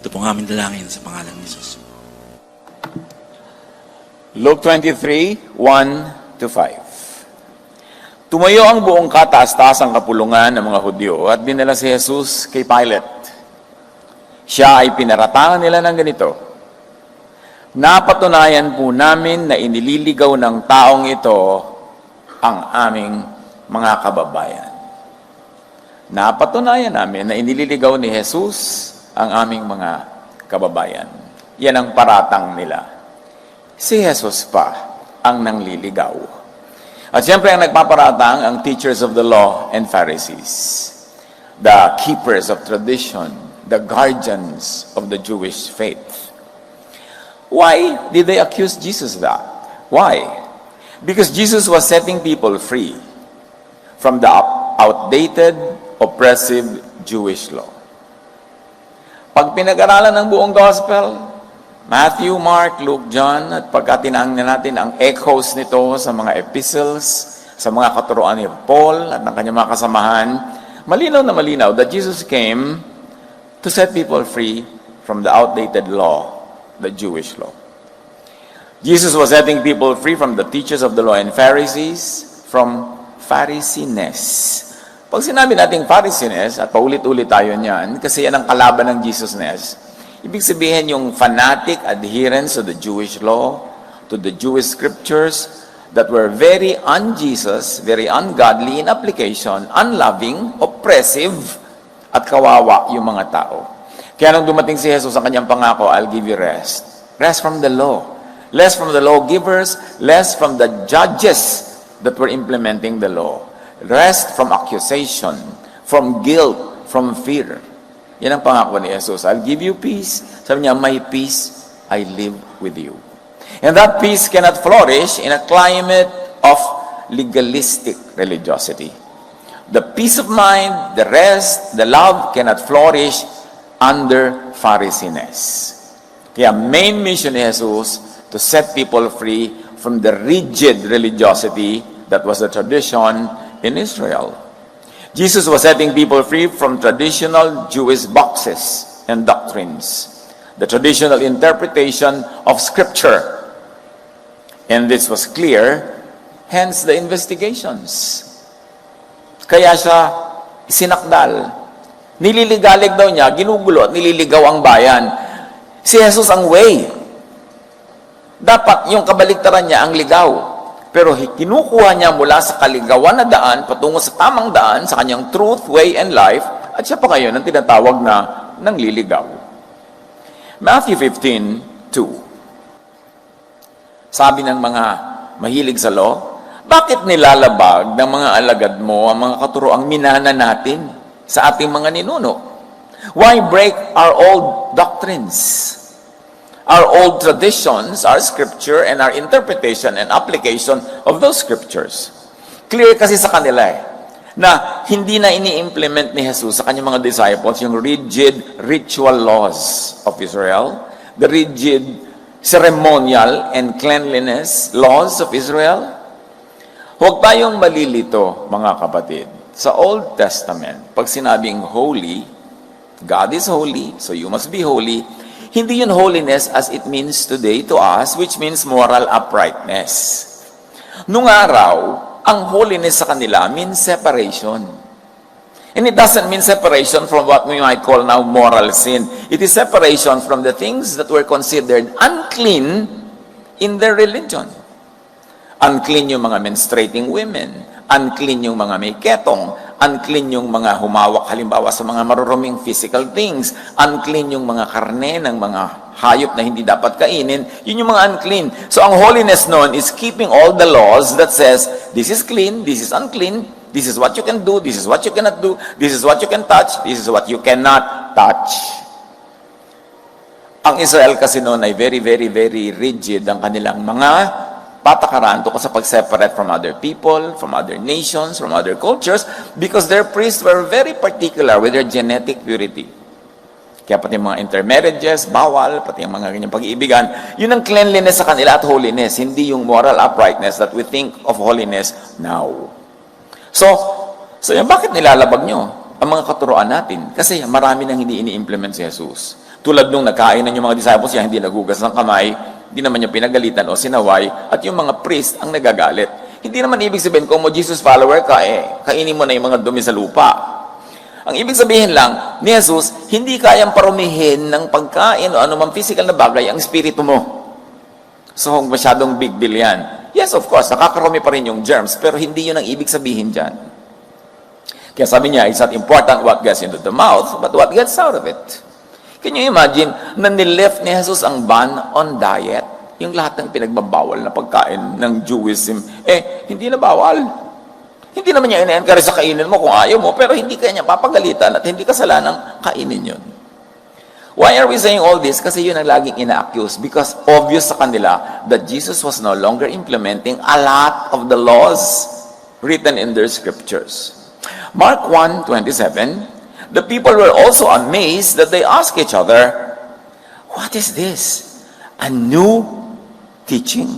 Ito pong aming dalangin sa pangalan ni Jesus. Luke 23, 1-5. Tumayo ang buong kataas-taasang kapulungan ng mga Hudyo at dinala si Jesus kay Pilate. Siya ay pinaratangan nila ng ganito: napatunayan po namin na inililigaw ng taong ito ang aming mga kababayan. Napatunayan namin na inililigaw ni Jesus ang aming mga kababayan. Yan ang paratang nila. Si Jesus pa ang nangliligaw. At siyempre ang nagpaparatang ang teachers of the law and Pharisees, the keepers of tradition, the guardians of the Jewish faith. Why did they accuse Jesus of that? Why? Because Jesus was setting people free from the outdated, oppressive Jewish law. Pag pinag-aralan ng buong gospel, Matthew, Mark, Luke, John, at pagkatinaan natin ang echoes nito sa mga epistles, sa mga katuruan ni Paul at ng kanyang mga kasamahan, malinaw na malinaw that Jesus came to set people free from the outdated law, the Jewish law. Jesus was setting people free from the teachers of the law and Pharisees, from Pharisiness. Pag sinabi natin Pharisiness, at paulit-ulit tayo niyan, kasi yan ang kalaban ng Jesusness, ibig sabihin yung fanatic adherence to the Jewish law, to the Jewish scriptures, that were very un-Jesus, very ungodly in application, unloving, oppressive, at kawawa yung mga tao. Kaya nung dumating si Jesus ang kanyang pangako, I'll give you rest. Rest from the law. Less from the lawgivers, less from the judges that were implementing the law. Rest from accusation, from guilt, from fear. Yan ang pangako ni Jesus. I'll give you peace. Sabi niya, my peace I live with you. And that peace cannot flourish in a climate of legalistic religiosity. The peace of mind, the rest, the love cannot flourish under Pharisiness. Kaya main mission ni Jesus to set people free from the rigid religiosity that was the tradition in Israel. Jesus was setting people free from traditional Jewish boxes and doctrines, the traditional interpretation of Scripture. And this was clear, hence the investigations. Kaya siya sinakdal. Nililigalig daw niya, ginugulo at nililigaw ang bayan. Si Jesus ang way. Dapat yung kabaligtaran niya ang ligaw. Pero kinukuha niya mula sa kaligawan na daan, patungo sa tamang daan, sa kanyang truth, way, and life, at siya pa ngayon ang tinatawag na nangliligaw. Matthew 15:2. Sabi ng mga mahilig sa law, bakit nilalabag ng mga alagad mo ang mga katuroang minana natin sa ating mga ninuno? Why break our old doctrines? Our old traditions, our scripture, and our interpretation and application of those scriptures. Clear kasi sa kanila na hindi na ini-implement ni Jesus sa kanyang mga disciples yung rigid ritual laws of Israel, the rigid ceremonial and cleanliness laws of Israel. Huwag tayong malilito, mga kapatid. Sa Old Testament, pag sinabing holy, God is holy, so you must be holy. Hindi yun holiness as it means today to us, which means moral uprightness. Nung araw, ang holiness sa kanila means separation. And it doesn't mean separation from what we might call now moral sin. It is separation from the things that were considered unclean in their religion. Unclean yung mga menstruating women, unclean yung mga may ketong, unclean yung mga humawak halimbawa sa mga maruruming physical things, unclean yung mga karne ng mga hayop na hindi dapat kainin, yun yung mga unclean. So ang holiness noon is keeping all the laws that says, this is clean, this is unclean, this is what you can do, this is what you cannot do, this is what you can touch, this is what you cannot touch. Ang Israel kasi noon ay very, very, very rigid ang kanilang mga patakaran tungkol sa pag-separate from other people, from other nations, from other cultures, because their priests were very particular with their genetic purity. Kaya pati mga intermarriages, bawal, pati yung mga ganyang pag-iibigan, yun ang cleanliness sa kanila at holiness, hindi yung moral uprightness that we think of holiness now. So yan, bakit nilalabag nyo ang mga katuroan natin? Kasi marami nang hindi ini-implement si Jesus. Tulad nung nagkainan yung mga disciples niya, hindi nagugas ng kamay, hindi naman niya pinagalitan o sinaway, at yung mga priest ang nagagalit. Hindi naman ibig sabihin, kung mo Jesus follower ka, kainin mo na yung mga dumi sa lupa. Ang ibig sabihin lang, ni Jesus, hindi kayang parumihin ng pagkain o anumang physical na bagay ang espiritu mo. So, masyadong big deal yan. Yes, of course, nakakarumi pa rin yung germs, pero hindi yun ang ibig sabihin dyan. Kaya sabi niya, it's not important what gets into the mouth, but what gets out of it. Can you imagine na nileft ni Jesus ang ban on diet? Yung lahat ng pinagbabawal na pagkain ng Jewism, hindi na bawal. Hindi naman niya ina-encourage sa kainin mo kung ayaw mo, pero hindi kanya papagalitan at hindi kasalanang kainin yun. Why are we saying all this? Kasi yun ang laging ina-accuse. Because obvious sa kanila that Jesus was no longer implementing a lot of the laws written in their scriptures. Mark 1:27, the people were also amazed that they asked each other, what is this? A new teaching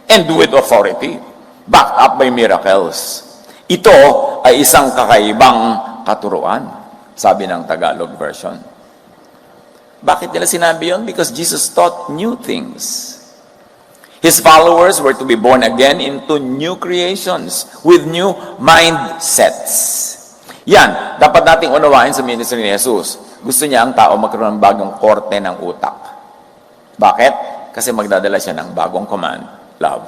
and with authority, backed up by miracles. Ito ay isang kakaibang katuruan, sabi ng Tagalog version. Bakit nila sinabi yun? Because Jesus taught new things. His followers were to be born again into new creations with new mindsets. Yan, dapat nating unawain sa ministry ni Jesus. Gusto niya ang tao magkaroon ng bagong korte ng utak. Bakit? Kasi magdadala siya ng bagong command, love.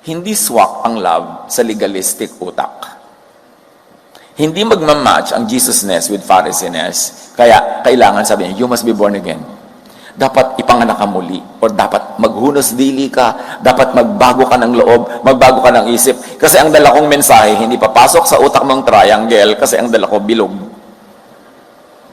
Hindi swak ang love sa legalistic utak. Hindi magmamatch ang Jesusness with Phariseesness. Kaya kailangan sabi niya, you must be born again. Dapat ipanganak ka muli. O dapat maghunos dili ka. Dapat magbago ka ng loob. Magbago ka ng isip. Kasi ang dala kong mensahe, hindi papasok sa utak mong triangle. Kasi ang dala ko bilog.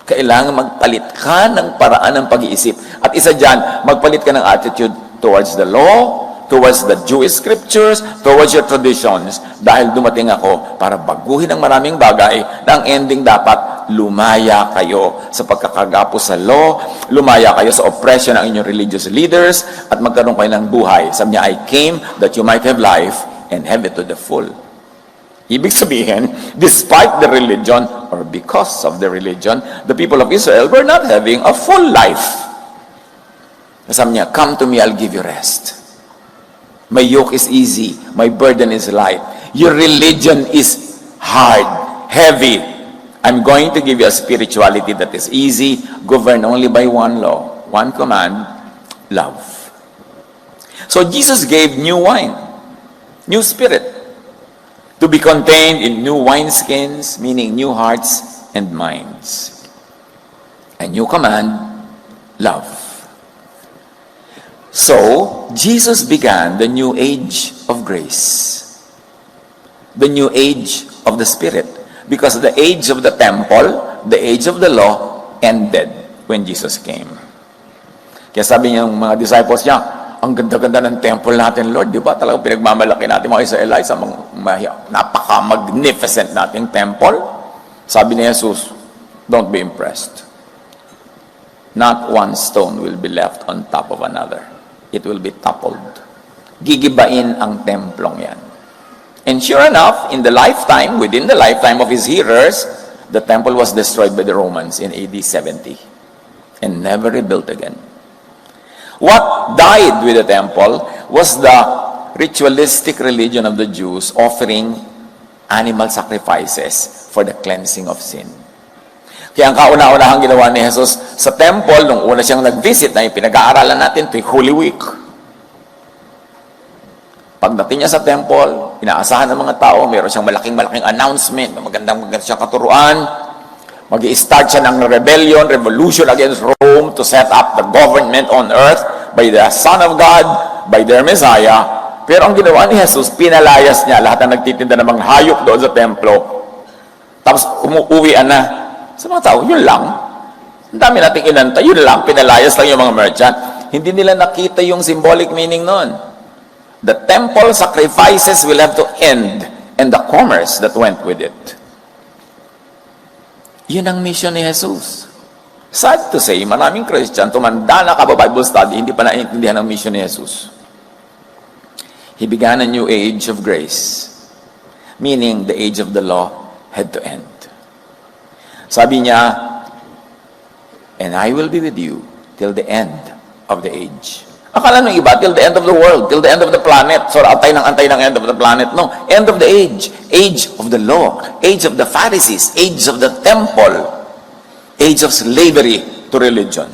Kailangan magpalit ka ng paraan ng pag-iisip. At isa dyan, magpalit ka ng attitude towards the law, towards the Jewish scriptures, towards your traditions. Dahil dumating ako para baguhin ang maraming bagay na ang ending dapat lumaya kayo sa pagkakagapos sa law, lumaya kayo sa oppression ng inyong religious leaders, at magkaroon kayo ng buhay. Sabi niya, I came that you might have life and have it to the full. Ibig sabihin, despite the religion, or because of the religion, the people of Israel were not having a full life. Sabi niya, come to me, I'll give you rest. My yoke is easy. My burden is light. Your religion is hard, heavy. I'm going to give you a spirituality that is easy, governed only by one law, one command, love. So Jesus gave new wine, new spirit, to be contained in new wineskins, meaning new hearts and minds. A new command, love. So, Jesus began the new age of grace. The new age of the Spirit. Because the age of the temple, the age of the law, ended when Jesus came. Kaya sabi niya ng mga disciples niya, ang ganda-ganda ng temple natin, Lord. Di ba? Talagang pinagmamalaki natin mga Israelites sa napaka-magnificent nating temple. Sabi ni Jesus, don't be impressed. Not one stone will be left on top of another. It will be toppled. Gigibain ang templong yan. And sure enough, within the lifetime of his hearers, the temple was destroyed by the Romans in AD 70 and never rebuilt again. What died with the temple was the ritualistic religion of the Jews offering animal sacrifices for the cleansing of sin. Kaya ang kauna-unahang ginawa ni Jesus sa temple, nung una siyang nag-visit, na yung pinag-aaralan natin, tuwing Holy Week. Pagdating niya sa temple, inaasahan ng mga tao, mayroon siyang malaking-malaking announcement, magandang siyang katuruan, mag-i-start siya ng revolution against Rome to set up the government on earth by the Son of God, by their Messiah. Pero ang ginawa ni Jesus, pinalayas niya lahat ng nagtitinda ng mga hayop doon sa templo. Tapos umuuwian na. Sa mga tao, yun lang. Ang dami nating inantay, yun lang, pinalayas lang yung mga merchant. Hindi nila nakita yung symbolic meaning nun. The temple sacrifices will have to end, and the commerce that went with it. Yun ang mission ni Jesus. Sad to say, maraming Christian, tumanda na ka ba Bible study, hindi pa naiintindihan ang mission ni Jesus. He began a new age of grace, meaning the age of the law had to end. Sabi niya, and I will be with you till the end of the age. Akala nung iba, till the end of the world, till the end of the planet. So, antay ng end of the planet. No, end of the age. Age of the law. Age of the Pharisees. Age of the temple. Age of slavery to religion.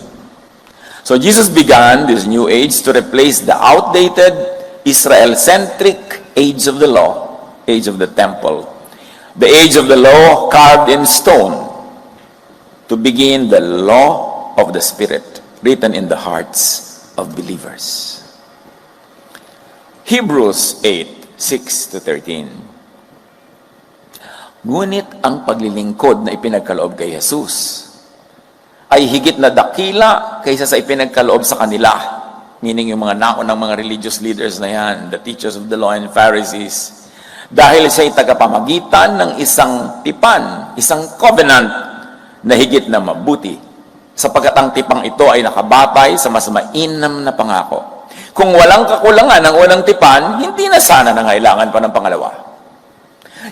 So, Jesus began this new age to replace the outdated, Israel-centric age of the law, age of the temple. The age of the law carved in stone to begin the law of the Spirit written in the hearts of believers. Hebrews 8:6-13. Ngunit ang paglilingkod na ipinagkaloob kay Jesus ay higit na dakila kaysa sa ipinagkaloob sa kanila. Meaning yung mga naunang mga religious leaders na yan, the teachers of the law and Pharisees. Dahil siya'y tagapamagitan ng isang tipan, isang covenant na higit na mabuti, sapagkat ang tipang ito ay nakabatay sa mas mainam na pangako. Kung walang kakulangan ng unang tipan, hindi na sana nangailangan pa ng pangalawa.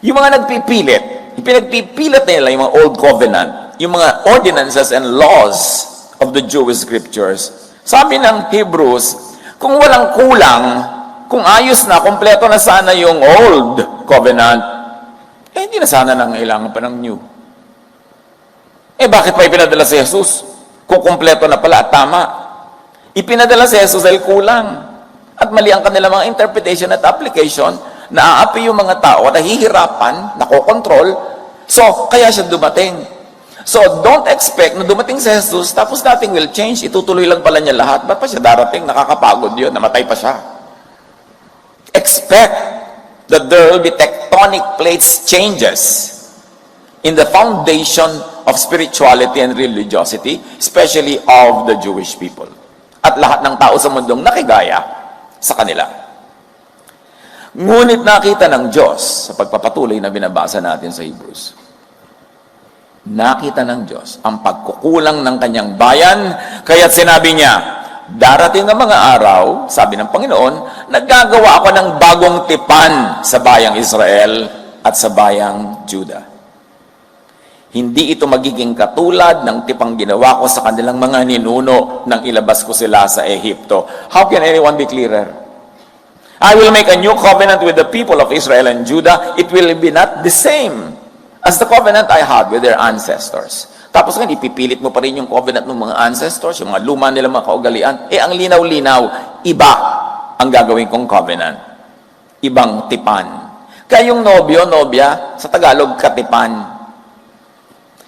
Yung mga nagpipilit, pinagpipilit nila yung mga old covenant, yung mga ordinances and laws of the Jewish scriptures. Sabi ng Hebrews, kung walang kulang, kung ayos na, kompleto na sana yung old covenant, hindi na sana nangailangan pa ng new. Bakit pa ipinadala si Jesus? Kung kumpleto na pala at tama. Ipinadala si Jesus dahil kulang. At mali ang kanilang mga interpretation at application, naaapi yung mga tao, nahihirapan, nakokontrol, so kaya siya dumating. So don't expect na dumating si Jesus, tapos nothing will change, itutuloy lang pala niya lahat. Ba't pa siya darating? Nakakapagod yun, namatay pa siya. Expect that there will be tectonic plates changes in the foundation of spirituality and religiosity, especially of the Jewish people. At lahat ng tao sa mundong nakigaya sa kanila. Ngunit nakita ng Diyos, sa pagpapatuloy na binabasa natin sa Hebrews, nakita ng Diyos ang pagkukulang ng kanyang bayan, kaya't sinabi niya, darating ang mga araw, sabi ng Panginoon, naggagawa ako ng bagong tipan sa bayang Israel at sa bayang Judah. Hindi ito magiging katulad ng tipang ginawa ko sa kanilang mga ninuno nang ilabas ko sila sa Ehipto. How can anyone be clearer? I will make a new covenant with the people of Israel and Judah. It will be not the same as the covenant I had with their ancestors. Tapos nga, ipipilit mo pa rin yung covenant ng mga ancestors, yung mga luma nila mga kaugalian. Ang linaw-linaw, iba ang gagawin kong covenant. Ibang tipan. Kaya yung nobyo, nobya, sa Tagalog, katipan.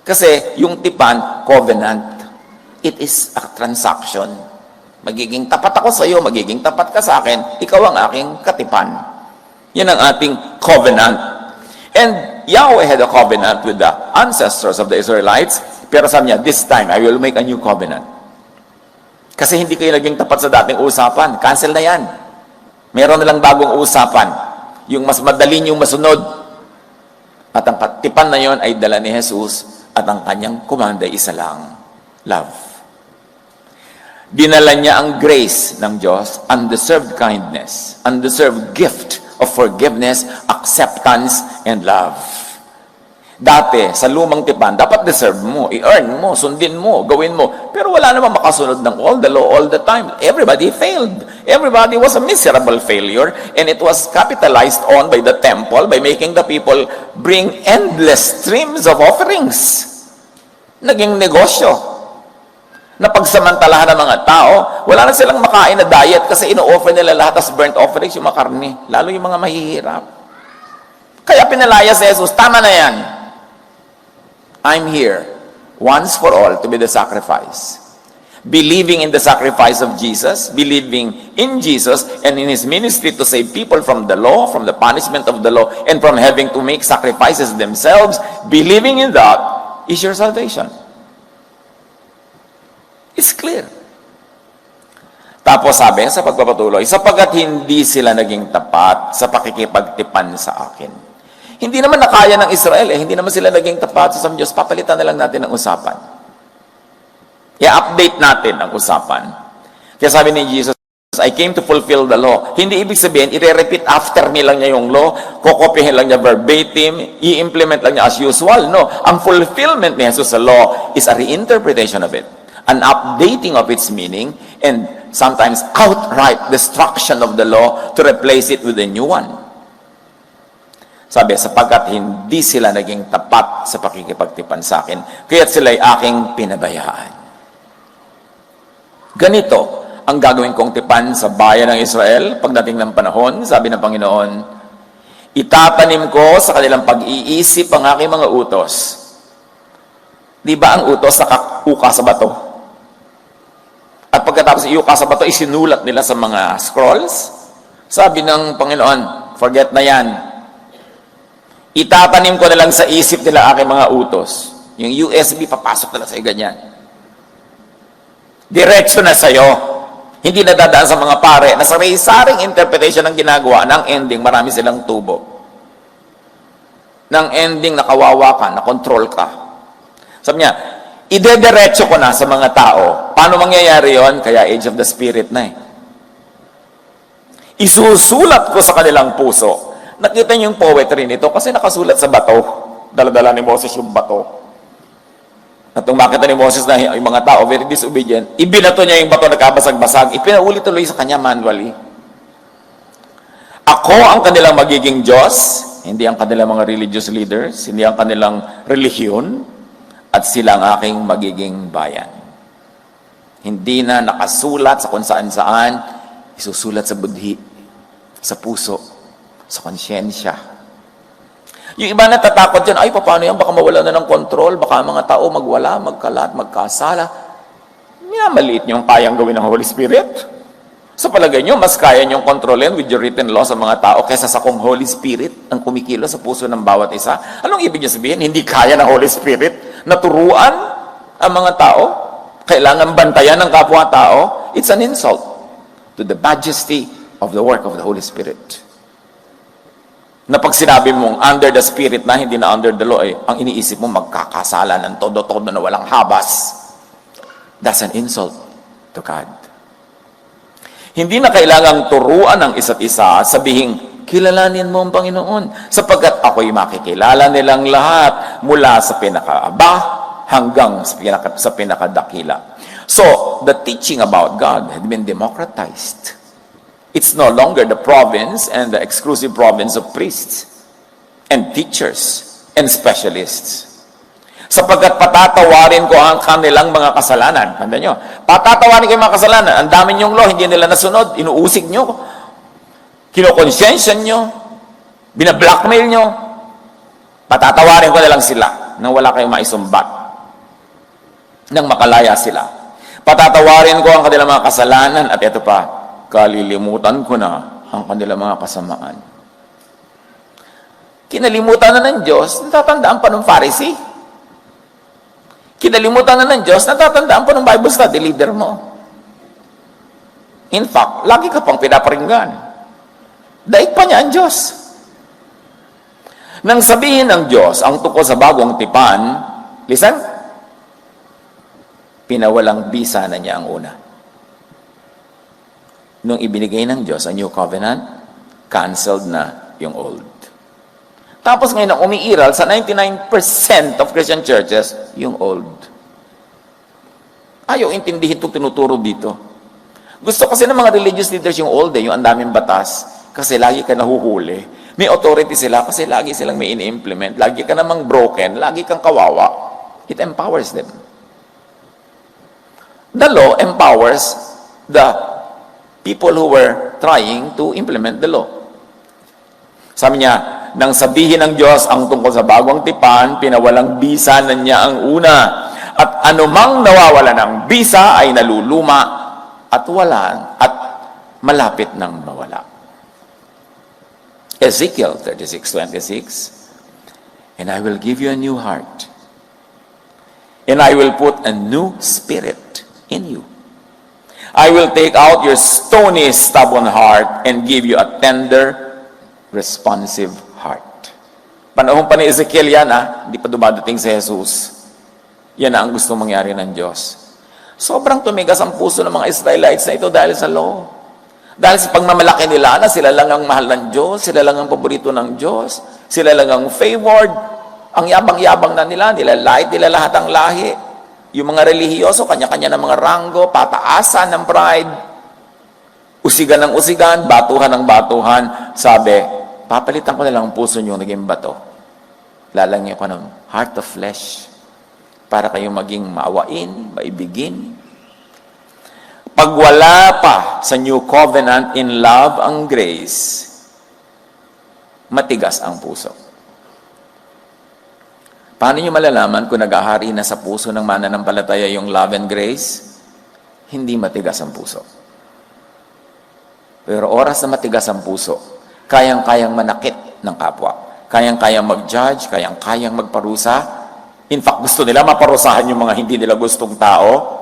Kasi yung tipan, covenant. It is a transaction. Magiging tapat ako sa iyo, magiging tapat ka sa akin, ikaw ang aking katipan. Yan ang ating covenant. And Yahweh had a covenant with the ancestors of the Israelites, pero sabi niya, this time, I will make a new covenant. Kasi hindi kayo naging tapat sa dating usapan. Cancel na yan. Meron na lang bagong usapan. Yung mas madaling yung masunod. At ang katipan na yon ay dala ni Jesus at ang kanyang kumanda isa lang, love. Dinala niya ang grace ng Diyos, undeserved kindness, undeserved gift of forgiveness, acceptance, and love. Dati, sa lumang tipan, dapat deserve mo, i-earn mo, sundin mo, gawin mo. Pero wala namang makasunod ng all the law all the time. Everybody failed. Everybody was a miserable failure, and it was capitalized on by the temple by making the people bring endless streams of offerings. Naging negosyo. Napagsamantalahan ng mga tao, wala na silang makain na diet kasi ino-offer nila lahat as burnt offerings yung mga karne, lalo yung mga mahihirap. Kaya pinalaya si Jesus, tama na yan. I'm here, once for all, to be the sacrifice. Believing in the sacrifice of Jesus, believing in Jesus and in His ministry to save people from the law, from the punishment of the law, and from having to make sacrifices themselves, believing in that is your salvation. It's clear. Tapos sabi sa pagpapatuloy, sapagat hindi sila naging tapat sa pakikipagtipan sa akin. Hindi naman nakaya ng Israel, hindi naman sila naging tapat sa Diyos. Papalitan na lang natin ang usapan. I-update natin ang usapan. Kaya sabi ni Jesus, I came to fulfill the law. Hindi ibig sabihin, i-repeat after me lang niya yung law, kokopyahin lang niya verbatim, i-implement lang niya as usual. No, ang fulfillment ni Jesus sa law is a reinterpretation of it. an updating of its meaning, and sometimes outright destruction of the law to replace it with a new one. Sabi, sapagkat hindi sila naging tapat sa pakikipagtipan sa akin, kaya't sila'y aking pinabayaan. Ganito ang gagawin kong tipan sa bayan ng Israel pagdating ng panahon, sabi ng Panginoon, itatanim ko sa kanilang pag-iisip ang aking mga utos. Di ba ang utos nakauka sa bato? At pagkatapos iuka sa bato, isinulat nila sa mga scrolls. Sabi ng Panginoon, forget na yan. Itatanim ko na lang sa isip nila aking mga utos. Yung USB, papasok na lang sa'yo ganyan. Diretso na sa'yo. Hindi na dadaan sa mga pare na sa saring interpretation ng ginagawa, ng ending, marami silang tubo. Ng ending, nakawawa ka, nakontrol ka. Sabi niya, idediretso ko na sa mga tao. Paano mangyayari yon? Kaya age of the spirit na eh. Isusulat ko sa kanilang puso. Nakita niyo yung poetry nito kasi nakasulat sa bato. Dala-dala ni Moses yung bato. At nung makita ni Moses na yung mga tao very disobedient, ibinato niya yung bato nagkabasag-basag, ipinaulit tuloy sa kanya manually. Ako ang kanilang magiging Diyos, hindi ang kanilang mga religious leaders, hindi ang kanilang relihiyon, at sila ang aking magiging bayan. Hindi na nakasulat sa kung saan-saan, isusulat sa budhi, sa puso, sa konsyensya. Yung iba natatakot dyan, ay, paano yan? Baka mawala na ng kontrol, baka mga tao magwala, magkalat, magkasala. Minamaliit nyo ang kayang gawin ng Holy Spirit. Sa palagay nyo, mas kaya nyong kontrolin with your written law sa mga tao kaysa sa kung Holy Spirit ang kumikilo sa puso ng bawat isa. Anong ibig niya sabihin? Hindi kaya ng Holy Spirit na turuan ang mga tao? Kailangan bantayan ng kapwa-tao? It's an insult to the majesty of the work of the Holy Spirit. Na pag sinabi mong under the Spirit na, hindi na under the law, ang iniisip mo magkakasala ng todo-todo na walang habas. That's an insult to God. Hindi na kailangang turuan ng isa't isa, sabihing, kilalanin mo ang Panginoon, sapagkat ako'y makikilala nilang lahat mula sa pinakaaba hanggang sa pinakadakila. So, the teaching about God had been democratized. It's no longer the province and the exclusive province of priests and teachers and specialists. Sapagkat patatawarin ko ang kanilang mga kasalanan. Tanda nyo, patatawarin ko yung mga kasalanan. Ang dami nyong law, hindi nila nasunod, inuusig nyo, kinokonsensya nyo, binablockmail nyo. Patatawarin ko na lang sila nang wala kayong maisumbat, nang makalaya sila. Patatawarin ko ang kanilang mga kasalanan at ito pa, kalilimutan ko na ang kanilang mga kasamaan. Kinalimutan na ng Diyos, natatandaan pa ng Pharisee. Kinalimutan na ng Diyos, natatandaan pa ng Bible study leader mo. In fact, lagi ka pang pinaparinggan. Daig pa niya ang Diyos. Nang sabihin ng Diyos ang tungkol sa bagong tipan, listen, pinawalang bisa na niya ang una. Nung ibinigay ng Diyos ang New Covenant, canceled na yung old. Tapos ngayon ang umiiral sa 99% of Christian churches, yung old. Ayaw intindihin itong tinuturo dito. Gusto kasi ng mga religious leaders yung old, yung ang daming batas, kasi lagi ka nahuhuli. May authority sila kasi lagi silang may in-implement. Lagi ka namang broken, lagi kang kawawa. It empowers them. The law empowers the people who were trying to implement the law. Sabi niya, nang sabihin ng Diyos ang tungkol sa bagong tipan, pinawalang bisa na niya ang una. At anumang nawawala ng bisa ay naluluma at malapit nang mawala. Ezekiel 36:26, and I will give you a new heart, and I will put a new spirit in you. I will take out your stony, stubborn heart and give you a tender, responsive heart. Panahon pa ni Ezekiel yan, hindi pa dumadating si Jesus. Yan ang gusto mangyari ng Diyos. Sobrang tumigas ang puso ng mga Israelites na ito dahil sa law. Dahil sa pagmamalaki nila na sila lang ang mahal ng Diyos, sila lang ang paborito ng Diyos, sila lang ang favored, ang yabang-yabang na nila, nilalait nila lahat ang lahi. Yung mga relihiyoso, kanya-kanya ng mga ranggo, pataasan ng pride, usigan ng usigan, batuhan ng batuhan. Sabi, papalitan ko na lang ang puso nyo naging bato. Lalagyan ko ng heart of flesh para kayong maging maawain, maibigin. Pag wala pa sa new covenant in love ang grace, matigas ang puso. Paano nyo malalaman kung nag-ahari na sa puso ng mananampalataya yung love and grace? Hindi matigas ang puso. Pero oras na matigas ang puso, kayang-kayang manakit ng kapwa. Kayang-kayang mag-judge, kayang-kayang magparusa. In fact, gusto nila maparusahan yung mga hindi nila gustong tao.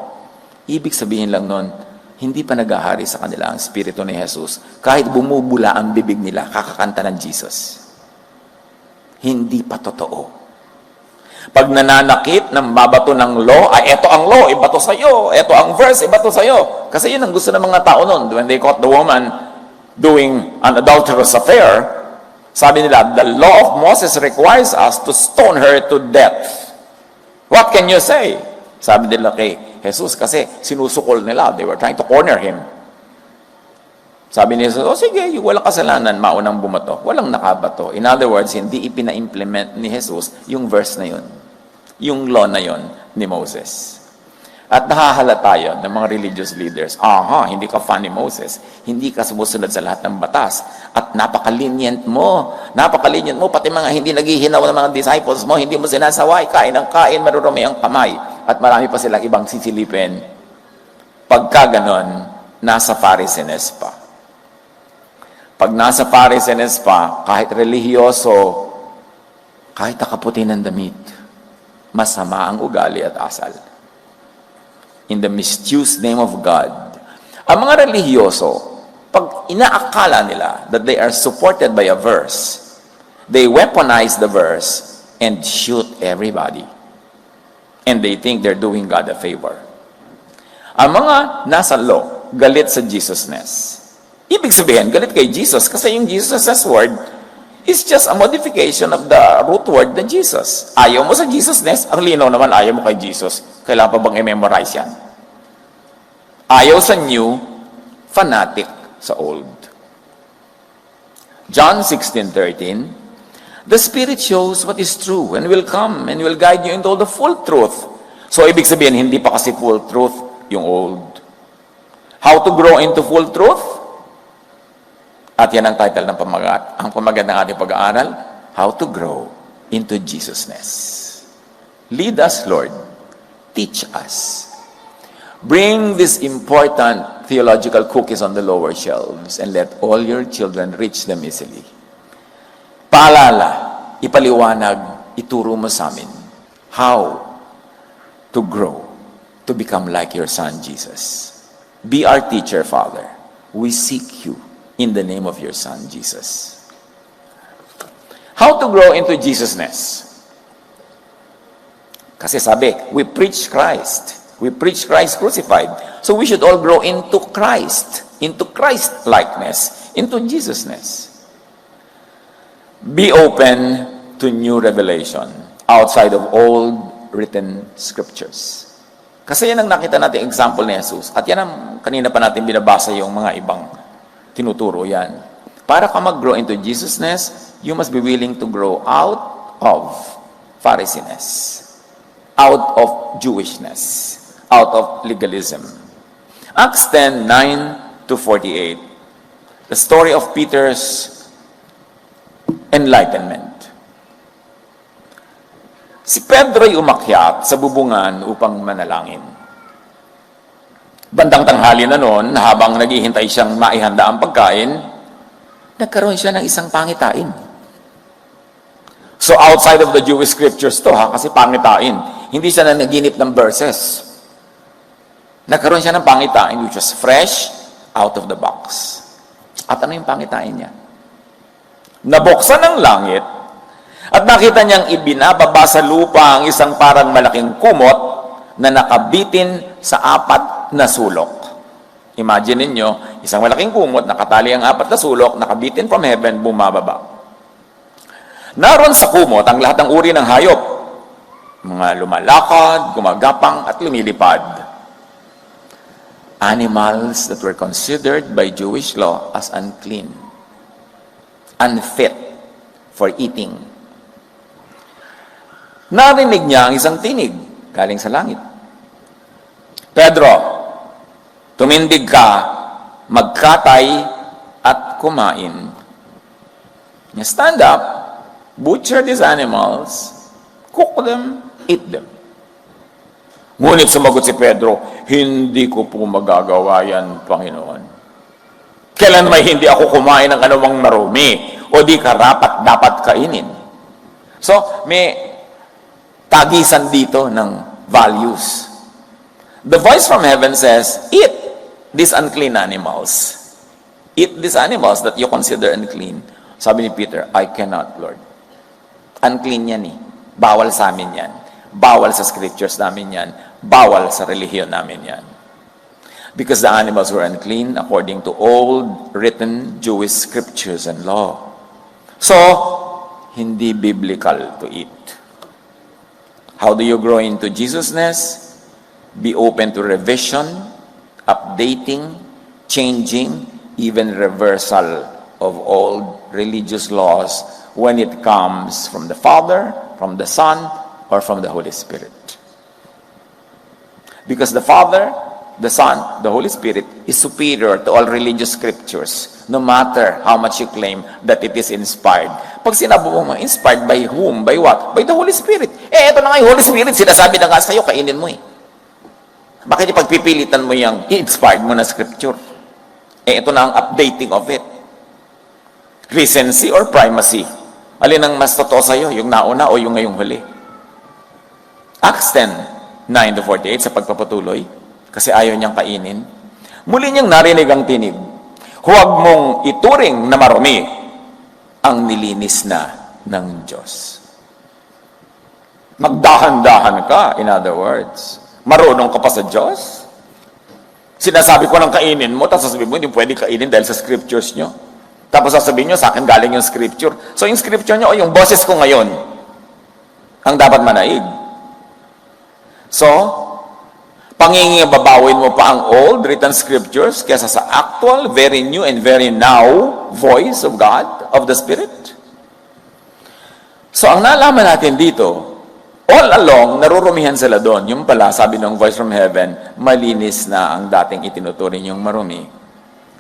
Ibig sabihin lang nun, hindi pa nag-ahari sa kanila ang Espiritu ni Jesus. Kahit bumubula ang bibig nila, kakakanta ng Jesus. Hindi pa totoo. Pag nananakit ng babato ng law, eto ang law, ibato sa'yo. Eto ang verse, ibato sa'yo. Kasi yun ang gusto ng mga tao nun. When they caught the woman doing an adulterous affair, sabi nila, the law of Moses requires us to stone her to death. What can you say? Sabi nila kay Jesus, kasi sinusukol nila. They were trying to corner him. Sabi ni Jesus, sige, walang kasalanan, maunang bumato. Walang nakabato. In other words, hindi ipina-implement ni Jesus yung verse na yun. Yung law na yun ni Moses. At nahahalata yun ng mga religious leaders. Hindi ka fan ni Moses. Hindi ka sumusunod sa lahat ng batas. At napaka-lenient mo. Napaka-lenient mo. Pati mga hindi naghihinaw ng mga disciples mo, hindi mo sinasaway. Kain ng kain, marurumi ang kamay. At marami pa silang ibang sisilipin. Pagka ganon, nasa Pharisees pa. Pag nasa Pharisees pa, kahit relihiyoso, kahit nakaputi ng damit, masama ang ugali at asal. In the misused name of God. Ang mga relihiyoso, pag inaakala nila that they are supported by a verse, they weaponize the verse and shoot everybody. And they think they're doing God a favor. Ang mga nasa law, galit sa Jesusness. Ibig sabihin, galit kay Jesus kasi yung Jesus' word is just a modification of the root word na Jesus. Ayaw mo sa Jesusness, ang linaw naman ayaw mo kay Jesus. Kailangan pa bang i-memorize yan? Ayaw sa new, fanatic sa old. John 16:13, the Spirit shows what is true and will come and will guide you into all the full truth. So, ibig sabihin, hindi pa kasi full truth yung old. How to grow into full truth? At yan ang title ng pamagat ng ating pag-aaral, How to Grow into Jesusness. Lead us, Lord. Teach us. Bring these important theological cookies on the lower shelves and let all your children reach them easily. Paalala, ipaliwanag, ituro mo sa amin how to grow, to become like your Son, Jesus. Be our teacher, Father. We seek you. In the name of your Son, Jesus. How to grow into Jesusness? Kasi sabi, we preach Christ. We preach Christ crucified. So we should all grow into Christ likeness, into Jesusness. Be open to new revelation outside of old written scriptures. Kasi yan ang nakita natin example ni Jesus. At yan ang kanina pa natin binabasa yung mga ibang tinuturo yan. Para ka mag-grow into Jesusness, you must be willing to grow out of Pharisees, out of Jewishness, out of legalism. Acts 10:9-48. The story of Peter's enlightenment. Si Pedro'y umakyat sa bubungan upang manalangin. Bandang tanghali na noon, habang naghihintay siyang maihanda ang pagkain, nagkaroon siya ng isang pangitain. So outside of the Jewish scriptures to, kasi pangitain. Hindi siya na naginip ng verses. Nagkaroon siya ng pangitain which was fresh out of the box. At ano yung pangitain niya? Nabuksan ng langit at nakita niyang ibinababa sa lupa ang isang parang malaking kumot na nakabitin sa 4 na sulok. Imagine ninyo, isang malaking kumot, nakatali ang 4 na sulok, nakabitin from heaven, bumababa. Naroon sa kumot ang lahat ng uri ng hayop. Mga lumalakad, gumagapang, at lumilipad. Animals that were considered by Jewish law as unclean, unfit for eating. Narinig niya ang isang tinig galing sa langit. Pedro, tumindig ka, magkatay at kumain. Niya, stand up, butcher these animals, cook them, eat them. Ngunit sumagot si Pedro, hindi ko po magagawa yan, Panginoon. Kailan may hindi ako kumain ng anumang marumi o di karapat dapat kainin. So, may tagisan dito ng values. The voice from heaven says, eat these unclean animals. Eat these animals that you consider unclean. Sabi ni Peter, I cannot, Lord. Unclean yan eh. Bawal sa amin yan. Bawal sa scriptures namin yan. Bawal sa relihiyon namin yan. Because the animals were unclean according to old written Jewish scriptures and law. So, hindi biblical to eat. How do you grow into Jesusness? Be open to revision, updating, changing, even reversal of old religious laws when it comes from the Father, from the Son, or from the Holy Spirit. Because the Father, the Son, the Holy Spirit is superior to all religious scriptures, no matter how much you claim that it is inspired. Pag sinabi mo, inspired by whom? By what? By the Holy Spirit. Ito na nga yung Holy Spirit, sinasabi na nga sa'yo, kainin mo eh. Bakit ipagpipilitan mo yung i-inspired mo na scripture? Ito na ang updating of it. Recency or primacy? Alin ang mas totoo sa'yo? Yung nauna o yung ngayong huli? Acts 10, 9-48 sa pagpapatuloy, kasi ayaw niyang kainin. Muli niyang narinig ang tinig, huwag mong ituring na marumi ang nilinis na ng Diyos. Magdahan-dahan ka, in other words. Marunong ka pa sa Diyos? Sinasabi ko ng kainin mo, tapos sasabihin mo, hindi pwede kainin dahil sa scriptures nyo. Tapos sasabihin nyo, sa akin galing yung scripture. So yung scripture nyo, o yung boses ko ngayon, ang dapat manaig. So, pangingibabawin mo pa ang old written scriptures kaysa sa actual, very new, and very now voice of God, of the Spirit. So, ang nalaman natin dito, all along, narurumihan sila doon. Yung pala, sabi ng voice from heaven, malinis na ang dating itinuturing yung marumi.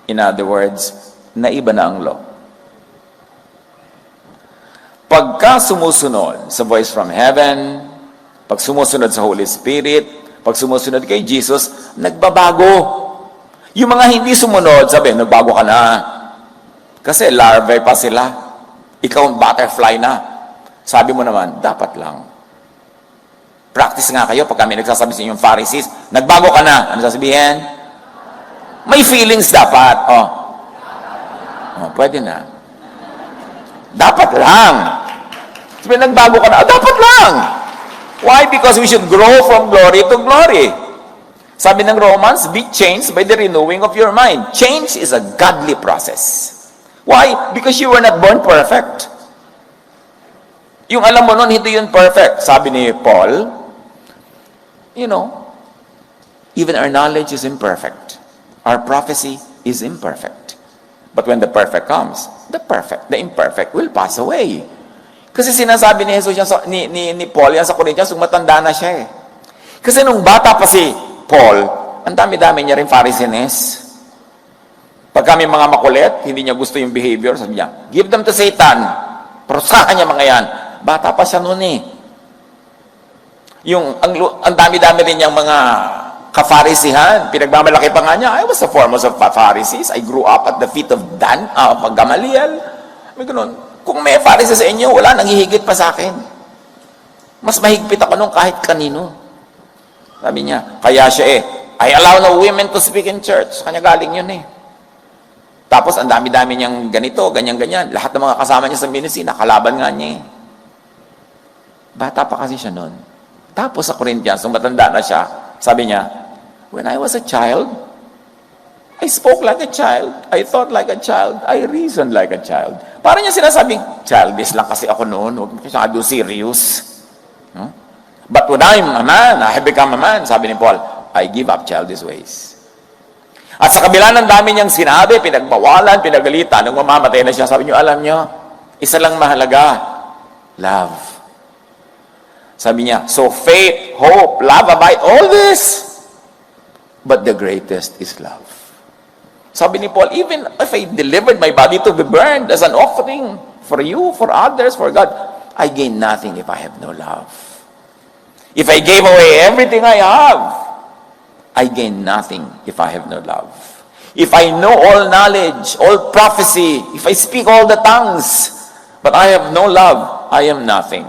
In other words, naiba na ang law. Pagka sumusunod sa voice from heaven, pag sumusunod sa Holy Spirit, pag sumusunod kay Jesus, nagbabago. Yung mga hindi sumunod, sabi, nagbago ka na. Kasi larvae pa sila. Ikaw butterfly na. Sabi mo naman, dapat lang. Practice nga kayo pag kami nagsasabi sa inyong Pharisees, nagbago ka na. Ano sasabihin? May feelings dapat. Pwede na. Dapat lang. Sabi, nagbago ka na. Dapat lang. Why? Because we should grow from glory to glory. Sabi ng Romans, be changed by the renewing of your mind. Change is a godly process. Why? Because you were not born perfect. Yung alam mo nun, hindi yun perfect. Sabi ni Paul, even our knowledge is imperfect. Our prophecy is imperfect. But when the perfect comes, the imperfect will pass away. Kasi sinasabi ni Jesus ni Paul yan sa Corinthians, matanda na siya eh. Kasi nung bata pa si Paul, ang dami-dami niya rin Pharisees. Pag kami mga makulit, hindi niya gusto yung behavior, sabi niya, give them to Satan. Prosahan niya mga yan. Bata pa siya noon eh. Ang dami-dami rin niyang mga kafarisihan, pinagmamalaki pa nga niya, I was the foremost of Pharisees. I grew up at the feet of Gamaliel. May ganun. Kung may Pharisees sa inyo, wala, nanghihigit pa sa akin. Mas mahigpit ako nung kahit kanino. Sabi niya, kaya siya I allow no women to speak in church. Kanya galing yun eh. Tapos, ang dami-dami niyang ganito, ganyan-ganyan. Lahat ng mga kasama niya sa ministry, nakalaban nga niya eh. Bata pa kasi siya noon. Tapos sa Corinthians, nung matanda na siya, sabi niya, when I was a child, I spoke like a child. I thought like a child. I reasoned like a child. Parang niya sinasabing, childish lang kasi ako noon. Huwag masyado serious. But when I'm a man, I have become a man, sabi ni Paul, I give up childish ways. At sa kabila ng dami niyang sinabi, pinagbawalan, pinagalitan, nung mamamatay na siya, sabi niyo, alam niyo, isa lang mahalaga, love. Sabi niya, so faith, hope, love, abide, all this, but the greatest is love. Sabi ni Paul, even if I delivered my body to be burned as an offering for you, for others, for God, I gain nothing if I have no love. If I gave away everything I have, I gain nothing if I have no love. If I know all knowledge, all prophecy, if I speak all the tongues, but I have no love, I am nothing.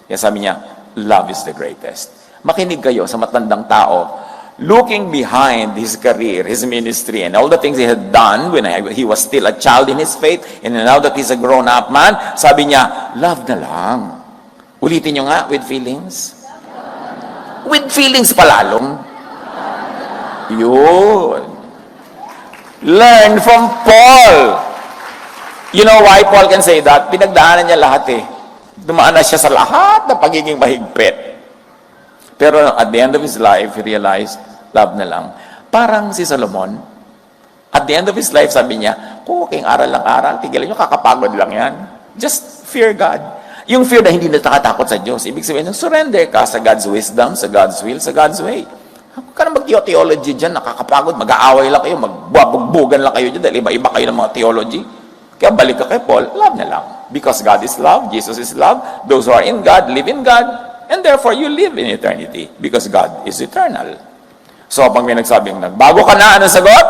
Kaya sabi niya, love is the greatest. Makinig kayo sa matandang tao, looking behind his career, his ministry, and all the things he had done when he was still a child in his faith, and now that he's a grown-up man, sabi niya, love na lang. Ulitin niyo nga, with feelings. With feelings palalong. Yun. Learn from Paul. You know why Paul can say that? Pinagdaanan niya lahat eh. Dumaan na siya sa lahat ng pagiging mahigpit. Pero at the end of his life, he realized, love na lang. Parang si Solomon, at the end of his life, sabi niya, kung okay, aral lang aral, tigilan niyo, kakapagod lang yan. Just fear God. Yung fear na hindi natatakot sa Diyos. Ibig sabihin, surrender ka sa God's wisdom, sa God's will, sa God's way. Huwag ka na mag-theology dyan, nakakapagod, mag-aaway lang kayo, magbubugbugan lang kayo dyan, dahil iba-iba kayo ng mga theology. Kaya balik ka kay Paul, love na lang. Because God is love, Jesus is love, those who are in God, live in God, and therefore you live in eternity, because God is eternal. So, pag may nagsabing, nagbago ka na, anong sagot?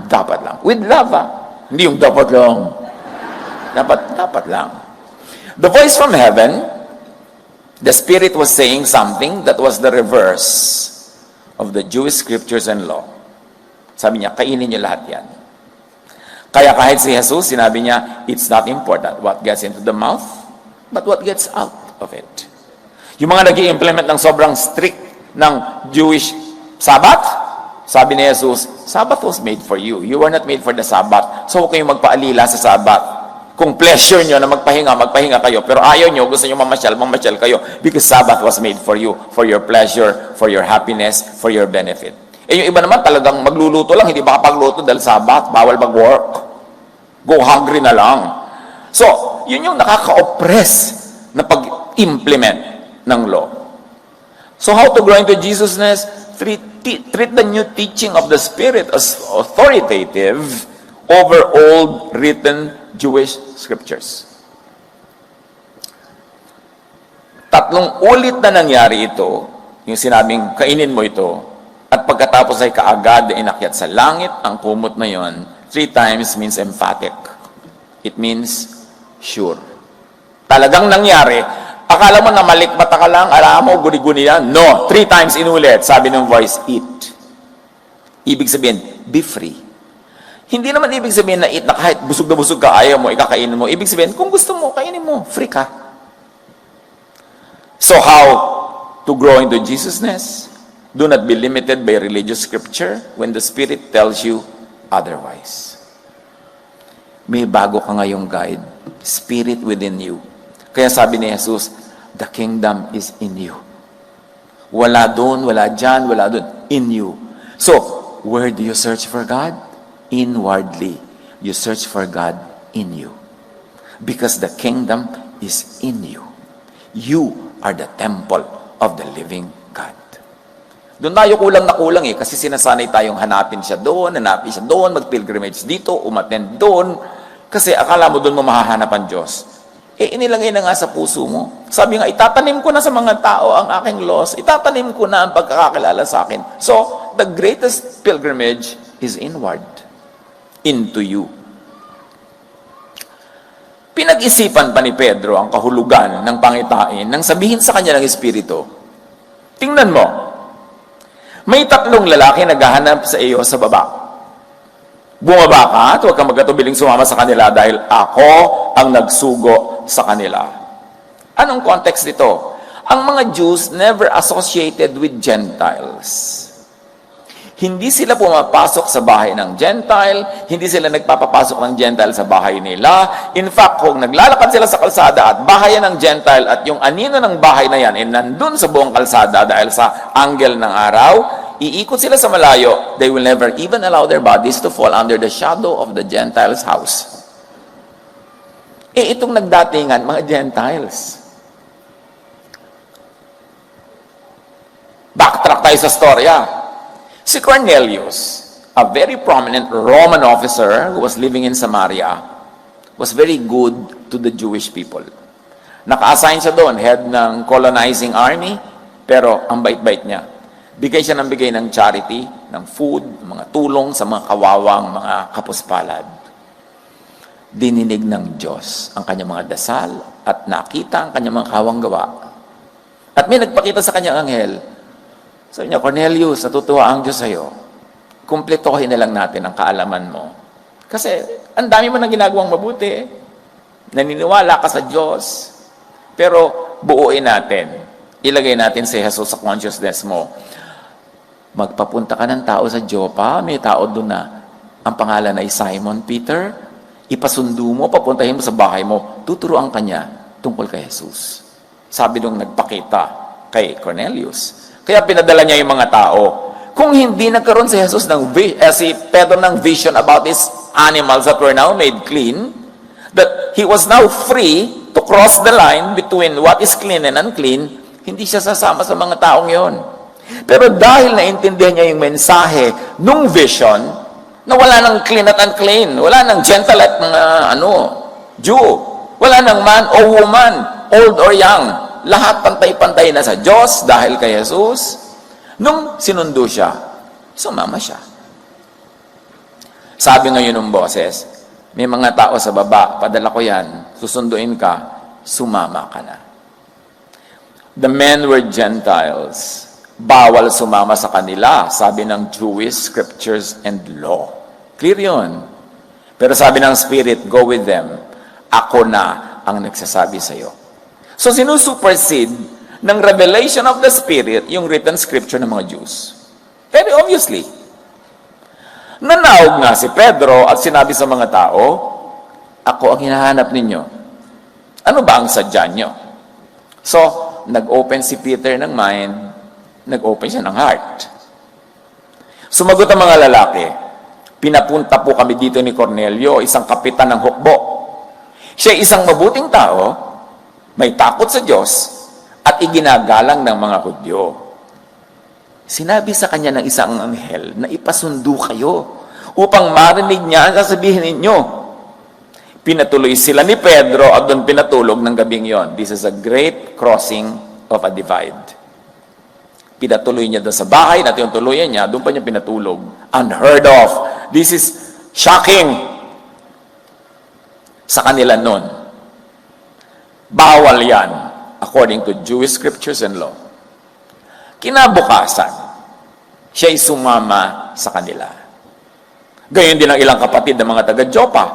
Dapat lang. With love, ha? Hindi yung dapat lang. Dapat lang. The voice from heaven, the Spirit was saying something that was the reverse of the Jewish scriptures and law. Sabi niya, kainin niyo lahat yan. Kaya kahit si Jesus, sinabi niya, it's not important what gets into the mouth, but what gets out of it. Yung mga nag-i-implement ng sobrang strict ng Jewish Sabbath, sabi ni Jesus, Sabbath was made for you. You were not made for the Sabbath. So huwag kayong magpaalila sa Sabbath. Kung pleasure nyo na magpahinga kayo. Pero ayaw nyo, gusto nyo mamasyal kayo. Because Sabbath was made for you, for your pleasure, for your happiness, for your benefit. Eh yung iba naman talagang magluluto lang, hindi makapagluto dahil Sabbath, bawal mag-work. Go hungry na lang. So, yun yung nakaka-oppress na pag-implement ng law. So how to grow into Jesusness? Treat the new teaching of the Spirit as authoritative over old written Jewish scriptures. 3 ulit na nangyari ito, yung sinabing kainin mo ito, at pagkatapos ay kaagad na inakyat sa langit, ang kumot na yon, 3 times means emphatic. It means sure. Talagang nangyari. Akala mo na malikmata ka lang, alam mo, guni-guni yan. No, 3 times inulit, sabi ng voice, eat. Ibig sabihin, be free. Hindi naman ibig sabihin na eat na kahit busog na busog ka, ayaw mo, ikakainin mo. Ibig sabihin, kung gusto mo, kainin mo, free ka. So how to grow into Jesusness? Do not be limited by religious scripture when the Spirit tells you otherwise. May bago ka ngayong guide, Spirit within you. Kaya sabi ni Jesus, the kingdom is in you. Wala doon, wala dyan, wala doon. In you. So, where do you search for God? Inwardly. You search for God in you. Because the kingdom is in you. You are the temple of the living God. Doon tayo kulang na kulang kasi sinasanay tayong hanapin siya doon, mag-pilgrimage dito, umattend doon, kasi akala mo doon mo mahahanap ang Diyos. Inilagay na nga sa puso mo. Sabi nga, itatanim ko na sa mga tao ang aking laws, itatanim ko na ang pagkakakilala sa akin. So, the greatest pilgrimage is inward, into you. Pinag-isipan pa ni Pedro ang kahulugan ng pangitain nang sabihin sa kanya ng Espiritu, tingnan mo, may 3 lalaki naghahanap sa iyo sa baba. Bumaba ka at huwag kang magkatubiling sumama sa kanila dahil ako ang nagsugo sa kanila. Anong context dito? Ang mga Jews never associated with Gentiles. Hindi sila pumapasok sa bahay ng Gentile, hindi sila nagpapapasok ng Gentile sa bahay nila. In fact, kung naglalakad sila sa kalsada at bahayan ng Gentile at yung anino ng bahay na yan ay nandun sa buong kalsada dahil sa angle ng araw, iikot sila sa malayo, they will never even allow their bodies to fall under the shadow of the Gentile's house. Itong nagdatingan, mga Gentiles. Backtrack tayo sa storya. Si Cornelius, a very prominent Roman officer who was living in Samaria, was very good to the Jewish people. Naka-assign siya doon, head ng colonizing army, pero ang bait-bait niya. Bigay siya ng bigay ng charity, ng food, mga tulong sa mga kawawang, mga kapuspalad. Dininig ng Diyos ang kanyang mga dasal at nakita ang kanyang mga kawang gawa. At may nagpakita sa kanyang anghel. Sabi niya, Cornelius, natutuwa ang Diyos sa'yo. Kumpletohin na lang natin ang kaalaman mo. Kasi ang dami mo nang ginagawang mabuti. Naniniwala ka sa Diyos. Pero buuin natin. Ilagay natin si Jesus sa consciousness mo. Magpapunta ka ng tao sa Joppa. May tao doon na ang pangalan ay Simon Peter. Ipasundo mo, papuntahin mo sa bahay mo. Tuturuan ka niya tungkol kay Jesus. Sabi nung nagpakita kay Cornelius. Kaya pinadala niya yung mga tao. Kung hindi nagkaroon si Jesus si Pedro ng vision about his animals that were now made clean, that he was now free to cross the line between what is clean and unclean, hindi siya sasama sa mga taong yon. Pero dahil naintindihan niya yung mensahe nung vision, na wala ng clean at unclean, wala ng Gentile at Jew, wala ng man o woman, old or young, lahat pantay-pantay na sa Diyos dahil kay Jesus. Nung sinundo siya, sumama siya. Sabi ngayon ng boses, may mga tao sa baba, padala ko yan, susunduin ka, sumama ka na. The men were Gentiles. Bawal sumama sa kanila, sabi ng Jewish scriptures and law. Clear yun. Pero sabi ng Spirit, go with them. Ako na ang nagsasabi sa iyo. So, sinusupersede ng revelation of the Spirit yung written scripture ng mga Jews. Very obviously. Nanawag nga si Pedro at sinabi sa mga tao, ako ang hinahanap ninyo. Ano ba ang sadya nyo? So, nag-open si Peter ng mind, nag-open siya ng heart. Sumagot ang mga lalaki, pinapunta po kami dito ni Cornelio, isang kapitan ng hukbo. Siya isang mabuting tao, may takot sa Diyos, at iginagalang ng mga Hudyo. Sinabi sa kanya ng isang anghel na ipasundo kayo upang marinig niya ang sasabihin ninyo. Pinatuloy sila ni Pedro at doon pinatulog ng gabing yon. This is a great crossing of a divide. Pinatuloy niya doon sa bahay, natin yung tuluyan niya, doon pa niya pinatulog. Unheard of. This is shocking sa kanila noon. Bawal yan, according to Jewish scriptures and law. Kinabukasan, siya'y sumama sa kanila. Gayon din ang ilang kapatid ng mga taga-Joppa.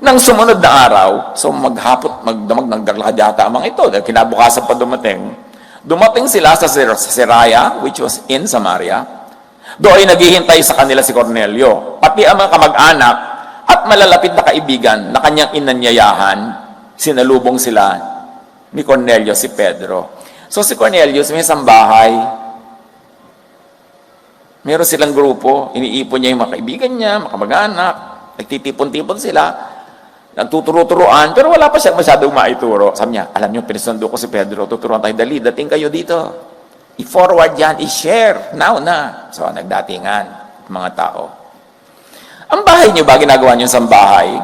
Nang sumunod na araw, so magdamag nagdarlakad yata ang mga ito, dahil kinabukasan pa dumating sila sa Seraya, which was in Samaria. Doon ay naghihintay sa kanila si Cornelio, pati ang mga kamag-anak at malalapit na kaibigan na kanyang inanyayahan, sinalubong sila ni Cornelio si Pedro. So si Cornelius may isang bahay. Meron silang grupo, iniipon niya yung mga kaibigan niya, mga kamag-anak, nagtitipon-tipon sila, nagtuturo-turuan, pero wala pa siyang masyadong maituro. Sabi niya, alam niyo, pinasundo ko si Pedro, tuturuan tayo, dali, dating kayo dito. I-forward yan, i-share, now na. So, nagdatingan, mga tao. Ang bahay niyo ba, ginagawa niyo sa bahay?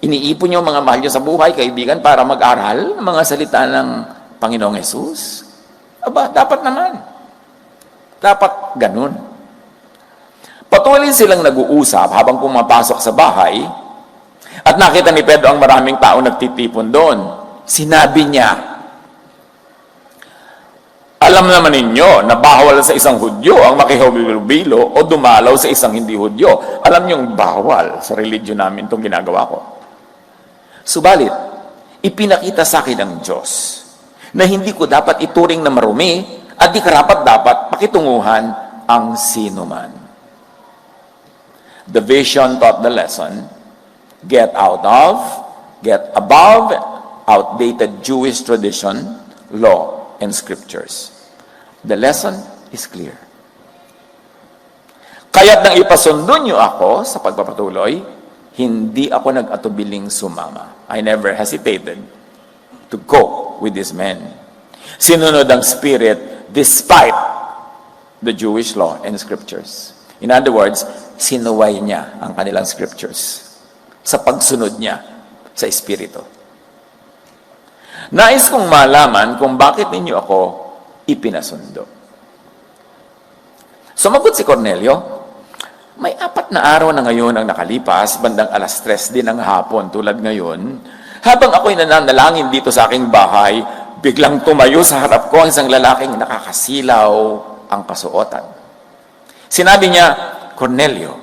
Iniipon niyo mga mahal niyo sa buhay, kaibigan, para mag-aral ng mga salita ng Panginoong Jesus? Aba, dapat naman. Dapat ganun. Patuloy silang nag-uusap habang pumapasok sa bahay at nakita ni Pedro ang maraming tao nagtitipon doon. Sinabi niya, alam naman ninyo na bawal sa isang Hudyo ang makihubilo o dumalaw sa isang hindi Hudyo. Alam niyong bawal sa religion namin itong ginagawa ko. Subalit, ipinakita sa akin ng Diyos na hindi ko dapat ituring na marumi at di karapat dapat pakitunguhan ang sinuman. The vision taught the lesson, get above outdated Jewish tradition, law, and scriptures. The lesson is clear. Kaya't nang ipasundo niyo ako sa pagpapatuloy, hindi ako nag-atubiling sumama. I never hesitated to go with these men. Sinunod ang Spirit despite the Jewish law and scriptures. In other words, sinuway niya ang kanilang scriptures sa pagsunod niya sa Espiritu. Nais kong malaman kung bakit ninyo ako ipinasundo. Sumagot si Cornelio, may 4 na araw na ngayon ang nakalipas, bandang 3:00 din ng hapon tulad ngayon, habang ako'y nananalangin dito sa aking bahay, biglang tumayo sa harap ko ang isang lalaking nakakasilaw ang kasuotan. Sinabi niya, Cornelio,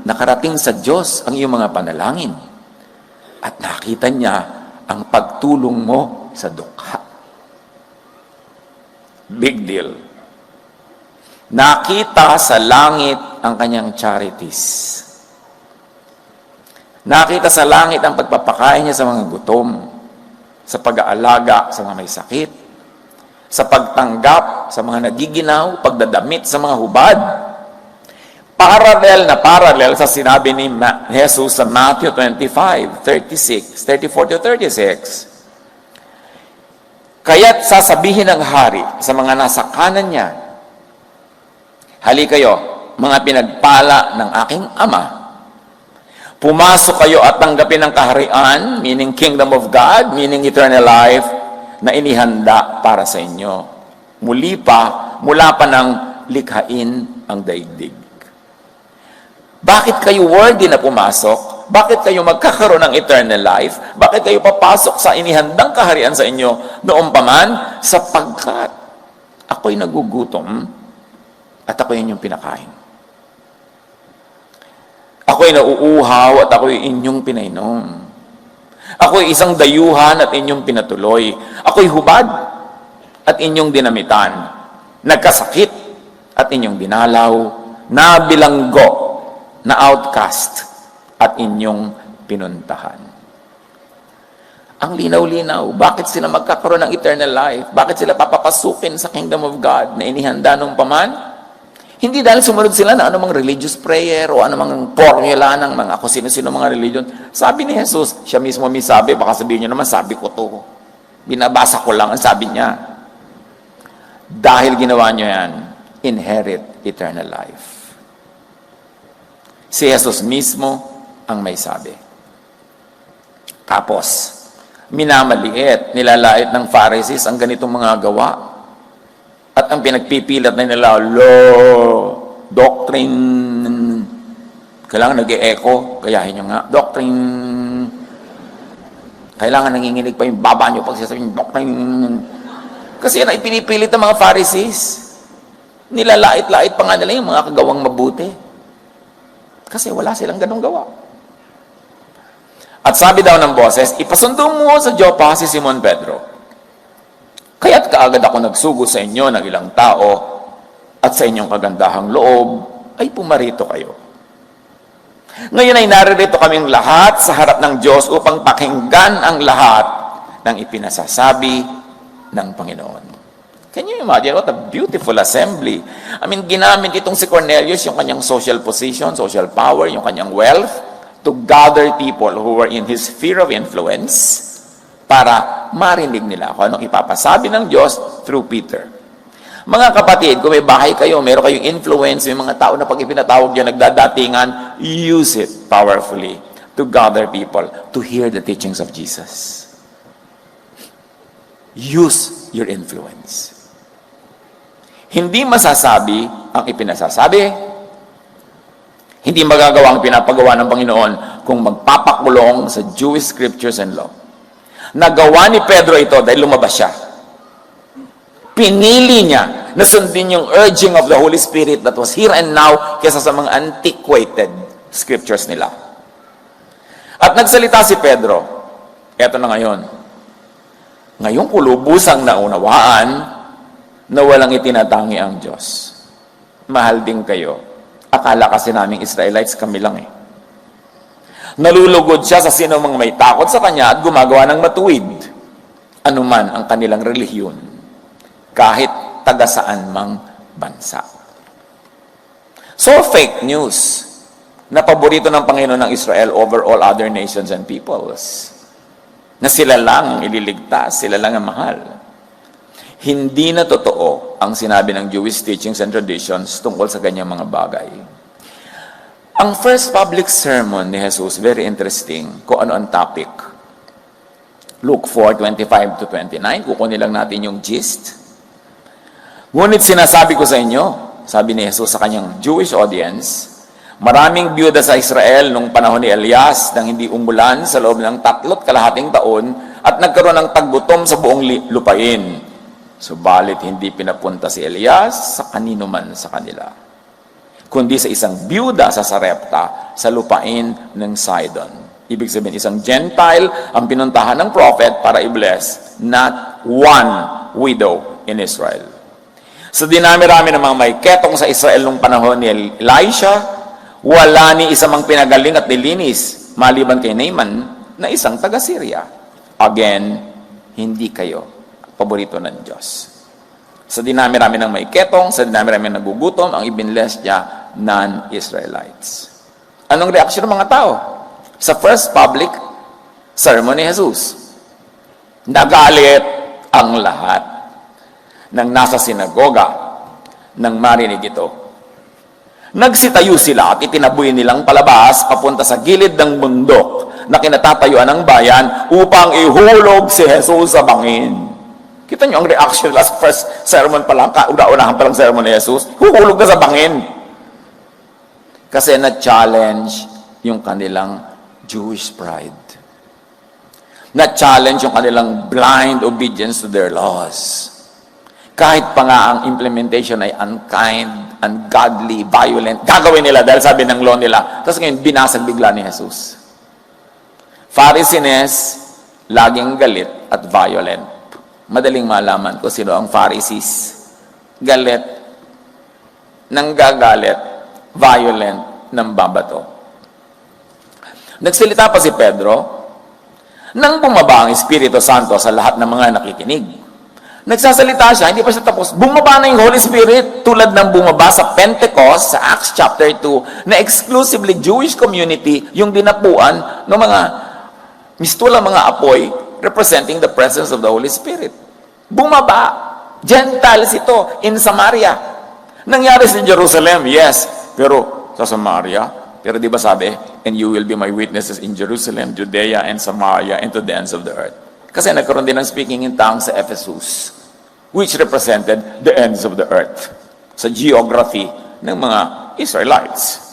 nakarating sa Diyos ang iyong mga panalangin at nakita niya ang pagtulong mo sa dukha. Big deal. Nakita sa langit ang kanyang charities. Nakita sa langit ang pagpapakain niya sa mga gutom, sa pag-aalaga sa mga may sakit, sa pagtanggap sa mga nagiginaw, pagdadamit sa mga hubad. Parallel sa sinabi ni Jesus sa Matthew 25:34-36. Kaya't sasabihin ng hari sa mga nasa kanan niya, hali kayo, mga pinagpala ng aking Ama. Pumasok kayo at tanggapin ang kaharian, meaning kingdom of God, meaning eternal life, na inihanda para sa inyo. Mula pa ng likhain ang daigdig. Bakit kayo worthy na pumasok? Bakit kayo magkakaroon ng eternal life? Bakit kayo papasok sa inihandang kaharian sa inyo noong paman? Sapagkat ako'y nagugutom at ako'y inyong pinakain. Ako'y nauuhaw at ako'y inyong pinainom. Ako'y isang dayuhan at inyong pinatuloy. Ako'y hubad at inyong dinamitan. Nagkasakit at inyong dinalaw. Nabilanggo na outcast at inyong pinuntahan. Ang linaw-linaw, bakit sila magkakaroon ng eternal life? Bakit sila papapasukin sa kingdom of God na inihanda nung paman? Hindi dahil sumunod sila na anumang religious prayer o anumang formula ng mga kung sino-sino mga religion. Sabi ni Jesus, siya mismo may sabi, baka sabihin niyo naman, sabi ko to. Binabasa ko lang ang sabi niya. Dahil ginawa niyo yan, inherit eternal life. Si Jesus mismo ang may sabi. Tapos, minamaliit, nilalait ng Pharisees ang ganitong mga gawa. At ang pinagpipilat na nila, doctrine, kailangan nag-e-echo, gayahin nyo nga, doctrine, kailangan nanginginig pa yung baba nyo pag sasabihin, doctrine. Kasi yan ay pinipilit ng mga Pharisees. Nilalait-lait pa nga nila yung mga kagawang mabuti. Kasi wala silang ganong gawa. At sabi daw ng boses, ipasundo mo sa Joppa si Simon Pedro. Kaya't kaagad ako nagsugo sa inyo ng ilang tao at sa inyong kagandahang loob ay pumarito kayo. Ngayon ay naririto kaming lahat sa harap ng Diyos upang pakinggan ang lahat ng ipinasasabi ng Panginoon. Can you imagine what a beautiful assembly? I mean, ginamit itong si Cornelius, yung kanyang social position, social power, yung kanyang wealth, to gather people who were in his sphere of influence para marinig nila kung anong ipapasabi ng Diyos through Peter. Mga kapatid, kung may bahay kayo, meron kayong influence, may mga tao na pag ipinatawag dyan, nagdadatingan, use it powerfully to gather people to hear the teachings of Jesus. Use your influence. Hindi masasabi ang ipinasasabi, hindi magagawa ang pinapagawa ng Panginoon kung magpapakulong sa Jewish scriptures and law. Nagawa ni Pedro ito dahil lumabas siya. Pinili niya na sundin yung urging of the Holy Spirit that was here and now kesa sa mga antiquated scriptures nila. At nagsalita si Pedro, eto na ngayon. Ngayong kulubusang naunawaan na walang itinatangi ang Diyos. Mahal din kayo. Akala kasi naming Israelites kami lang eh. Nalulugod siya sa sino mang may takot sa kanya at gumagawa ng matuwid. Anuman ang kanilang relihiyon, kahit taga saan mang bansa. So fake news na paborito ng Panginoon ng Israel over all other nations and peoples. Na sila lang ang ililigtas, sila lang ang mahal. Hindi na totoo ang sinabi ng Jewish teachings and traditions tungkol sa ganyang mga bagay. Ang first public sermon ni Jesus, very interesting, kung ano ang topic. Luke 4:25 to 29, kukunin lang natin yung gist. Ngunit sinasabi ko sa inyo, sabi ni Jesus sa kanyang Jewish audience, maraming byuda sa Israel nung panahon ni Elias nang hindi umulan sa loob ng 3.5 taon at nagkaroon ng taggutom sa buong lupain. Subalit hindi pinapunta si Elias sa kanino man sa kanila, kundi sa isang byuda sa Sarepta sa lupain ng Sidon. Ibig sabihin, isang Gentile ang pinuntahan ng prophet para i-bless, not one widow in Israel. Sa dinami-rami ng mga may ketong sa Israel nung panahon ni Elisha, wala ni isa mang pinagaling at nilinis, maliban kay Naaman na isang taga-Syria. Again, hindi kayo paborito ng Diyos. Sa dinami-rami ng may ketong, sa dinami-rami ng nagugutom, ang ibinless niya, non-Israelites. Anong reaksyon ng mga tao? Sa first public sermon ni Jesus, nagalit ang lahat ng nasa sinagoga nang marinig ito. Nagsitayo sila at itinaboy nilang palabas papunta sa gilid ng bundok na kinatatayuan ng bayan upang ihulog si Jesus sa bangin. Kita niyo ang reaction nila sa first sermon pa lang, kauna-unahan pa lang sermon ni Jesus, huhulog na sa bangin. Kasi na-challenge yung kanilang Jewish pride. Na-challenge yung kanilang blind obedience to their laws. Kahit pa nga ang implementation ay unkind, ungodly, violent, gagawin nila dahil sabi ng law nila. Tapos ngayon, binasag bigla ni Jesus. Pharisees, laging galit at violent. Madaling malaman ko sino ang Pharisees. Galit, nanggagalit, violent, nambabato. Nagsalita pa si Pedro, nang bumaba ang Espiritu Santo sa lahat ng mga nakikinig. Nagsasalita siya, hindi pa siya tapos. Bumaba na yung Holy Spirit tulad ng bumaba sa Pentecost, sa Acts chapter 2, na exclusively Jewish community, yung dinapuan ng mga mistulang mga apoy representing the presence of the Holy Spirit. Bumaba. Gentiles ito in Samaria. Nangyari sa Jerusalem, yes. Pero sa Samaria, pero di ba sabi, and you will be my witnesses in Jerusalem, Judea, and Samaria, and to the ends of the earth. Kasi nagkaroon din ng speaking in tongues sa Ephesus, which represented the ends of the earth sa geography ng mga Israelites.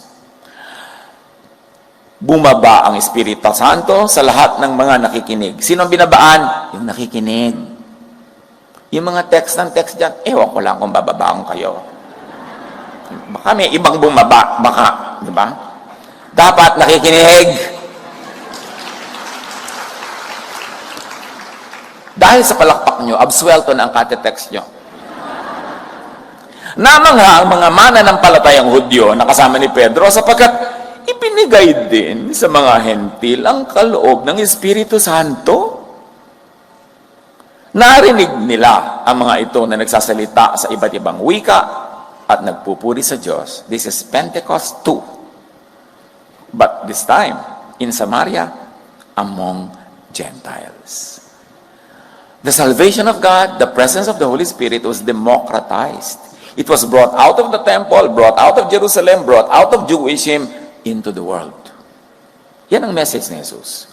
Bumaba ang Espiritu Santo sa lahat ng mga nakikinig. Sino ang binabaan? Yung nakikinig. Yung mga text dyan, ewan ko lang kung bababaan kayo. Baka may ibang bumaba, baka, di ba? Dapat nakikinig. Dahil sa palakpak nyo, absuelto na ang kate-text nyo. Namangha ang mga mananampalatayang Hudyo na kasama ni Pedro sapagkat ipinigay din sa mga hentil ang kaloob ng Espiritu Santo. Narinig nila ang mga ito na nagsasalita sa iba't ibang wika at nagpupuri sa Diyos. This is Pentecost 2. But this time, in Samaria, among Gentiles. The salvation of God, the presence of the Holy Spirit was democratized. It was brought out of the temple, brought out of Jerusalem, brought out of Jewishm into the world. Yan ang message ni Jesus.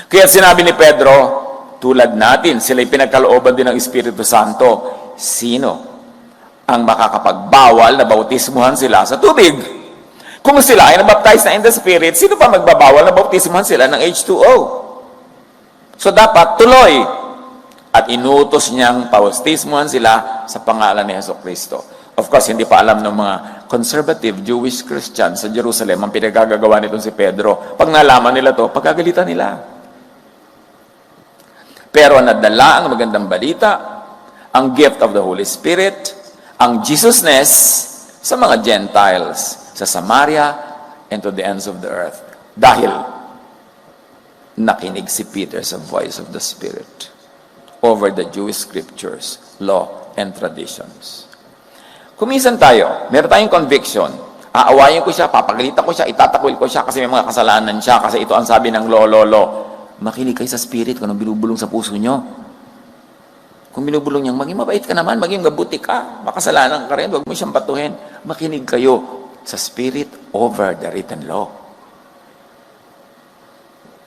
Kaya sinabi ni Pedro, tulad natin, sila'y pinagkalooban din ng Espiritu Santo. Sino ang makakapagbawal na bautismuhan sila sa tubig? Kung sila ay nabaptize na in the Spirit, sino pa magbabawal na bautismuhan sila ng H2O? So dapat tuloy. At inutos niyang bautismuhan sila sa pangalan ni Jesucristo. Of course, hindi pa alam ng mga conservative Jewish Christians sa Jerusalem ang pinagagagawa nitong si Pedro. Pag nalaman nila to, pagkagalitan nila. Pero nadala ang magandang balita ang gift of the Holy Spirit, ang Jesusness sa mga Gentiles, sa Samaria, and to the ends of the earth. Dahil nakinig si Peter sa voice of the Spirit over the Jewish scriptures, law, and traditions. Kuminsan tayo, meron tayong conviction, aawayin ko siya, papagalitan ko siya, itatakwil ko siya kasi may mga kasalanan siya, kasi ito ang sabi ng lo. Makinig kayo sa Spirit kung anong binubulong sa puso nyo. Kung binubulong niyang, maging mabait ka naman, maging mabuti ka, makasalanan ka rin, huwag mo siyang batuhin. Makinig kayo sa Spirit over the written law.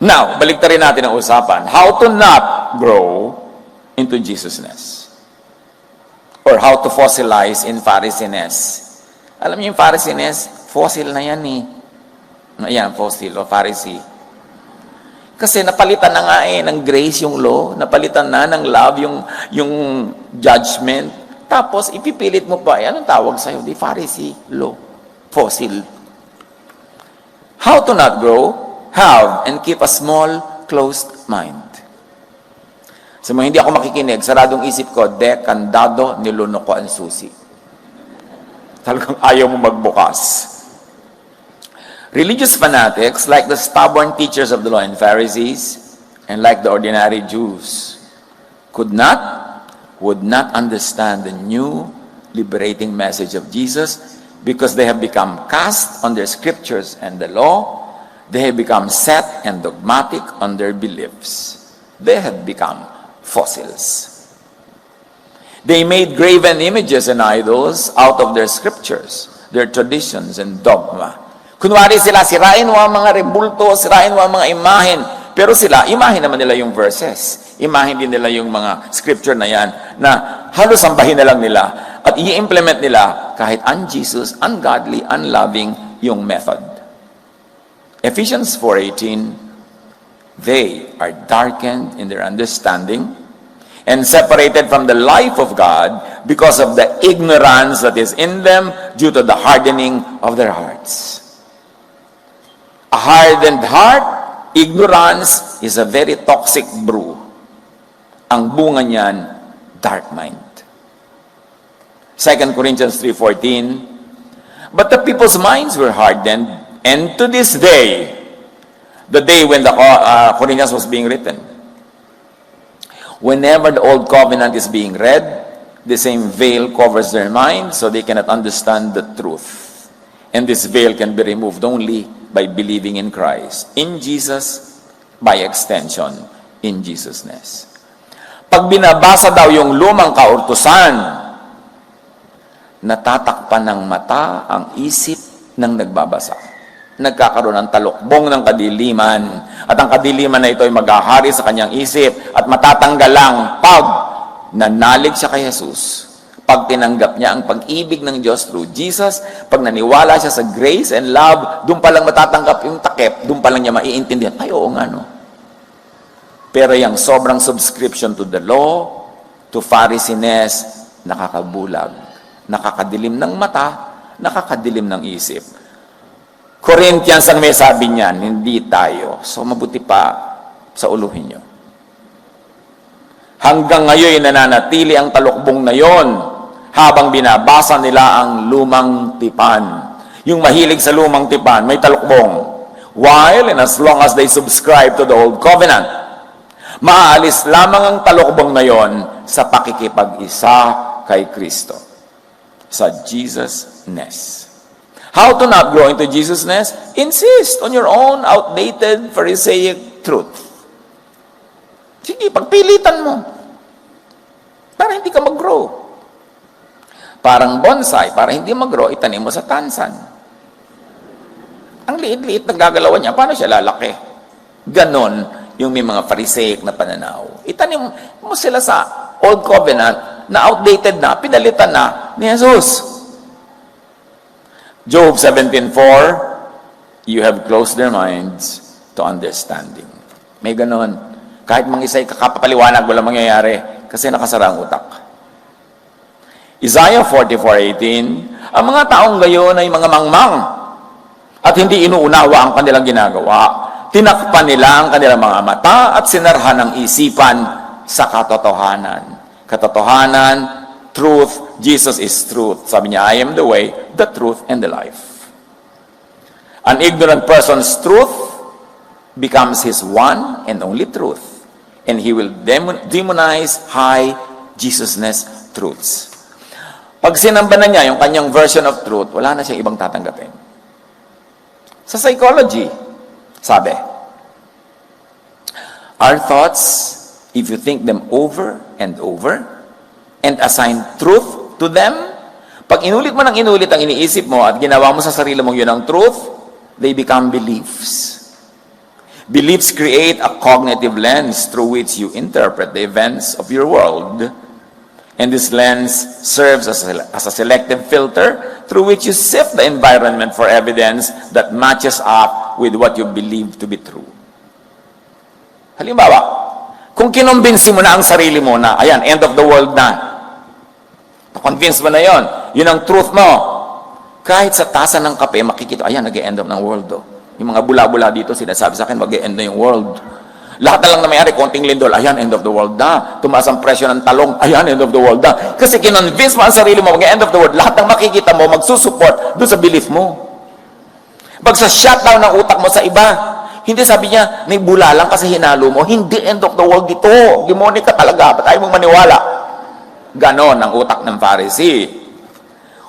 Now, baliktarin natin ang usapan. How to not grow into Jesusness. Or how to fossilize in Pharisiness. Alam niyo yung Pharisiness, fossil na yan eh. Ayan, fossil o Pharisee. Kasi napalitan na nga ng grace yung law, napalitan na ng love yung judgment. Tapos ipipilit mo pa, anong tawag sa'yo? Di Pharisee law. Fossil. How to not grow? Have and keep a small, closed mind. Sa mga hindi ako makikinig, saradong isip ko, kandado, niluno ko ang susi. Talagang ayaw mo magbukas. Religious fanatics, like the stubborn teachers of the law and Pharisees, and like the ordinary Jews, would not understand the new, liberating message of Jesus because they have become cast on their scriptures and the law. They have become set and dogmatic on their beliefs. They have become fossils. They made graven images and idols out of their scriptures, their traditions and dogma. Kunwari sila, sirain mo ang mga rebulto, sirain mo ang mga imahen. Pero sila, imahen naman nila yung verses. Imahen din nila yung mga scripture na yan, na halos sambahin na lang nila. At i-implement nila kahit un-Jesus, ungodly, unloving yung method. Ephesians 4:18, they are darkened in their understanding and separated from the life of God because of the ignorance that is in them due to the hardening of their hearts. A hardened heart, ignorance, is a very toxic brew. Ang bunga niyan, dark mind. 2 Corinthians 3:14, but the people's minds were hardened, and to this day, the day when the Corinthians was being written, whenever the old covenant is being read, the same veil covers their mind so they cannot understand the truth. And this veil can be removed only by believing in Christ, in Jesus, by extension, in Jesusness. Pag binabasa daw yung lumang kaurtusan, natatakpan ng mata ang isip ng nagbabasa. Nagkakaroon ng talukbong ng kadiliman, at ang kadiliman na ito ay maghahari sa kanyang isip at matatanggal lang pag nanalig siya kay Jesus, pag tinanggap niya ang pag-ibig ng Diyos through Jesus, pag naniwala siya sa grace and love, doon pa lang matatanggap yung takip, doon pa lang niya maiintindihan, ay oo nga no. Pero yung sobrang subscription to the law, to Pharisiness, nakakabulag, nakakadilim ng mata, nakakadilim ng isip. Corinthians ang may sabi niyan, hindi tayo. So mabuti pa sa uluhin nyo. Hanggang ngayon nananatili ang talukbong na yon habang binabasa nila ang lumang tipan. Yung mahilig sa lumang tipan, may talukbong. While and as long as they subscribe to the old covenant, maaalis lamang ang talukbong na yon sa pakikipag-isa kay Kristo. Sa Jesusness. How to not grow into Jesusness? Insist on your own outdated Pharisaic truth. Sige, pagpilitan mo. Para hindi ka mag-grow. Parang bonsai, para hindi mag-grow, itanim mo sa tansan. Ang liit-liit na gagalawan niya, paano siya lalaki? Ganon yung may mga Pharisaic na pananaw. Itanim mo sila sa Old Covenant na outdated na, pinalitan na ni Jesus. Job 17:4, you have closed their minds to understanding. May ganon. Kahit mga isa'y kakapapaliwanag, walang mangyayari kasi nakasara ang utak. Isaiah 44:18, ang mga taong gayon ay mga mangmang at hindi inuunawa ang kanilang ginagawa. Tinakpan nila ang kanilang mga mata at sinarhan ang isipan sa katotohanan. katotohanan, truth. Jesus is truth. Sabi niya, I am the way, the truth, and the life. An ignorant person's truth becomes his one and only truth. And he will demonize high Jesusness truths. Pag sinamba na niya yung kanyang version of truth, wala na siyang ibang tatanggapin. Sa psychology, sabi, our thoughts, if you think them over and over, and assign truth to them, pag inulit mo ng inulit ang iniisip mo at ginawa mo sa sarili mong yun ang truth, they become beliefs. Beliefs create a cognitive lens through which you interpret the events of your world. And this lens serves as a selective filter through which you sift the environment for evidence that matches up with what you believe to be true. Halimbawa, kung kinumbinsi mo na ang sarili mo na, ayan, end of the world na, convince mo na yon, yun ang truth mo. Kahit sa tasa ng kape, makikita, ayan, nag-end up ng world. Oh. Yung mga bula-bula dito, sinasabi sa akin, mag-end na yung world. Lahat na lang na mayari, konting lindol, ayan, end of the world na. Tumaas ang presyo ng talong, ayan, end of the world na. Kasi kinonvince mo ang sarili mo, mag-end of the world, lahat ng makikita mo, magsusupport doon sa belief mo. Pag sa shutdown ng utak mo sa iba, hindi sabi niya, may bula lang kasi hinalo mo, hindi end of the world dito. Demonic ka talaga, ba't ayaw mong maniwala? Ganon ang utak ng Pharisee.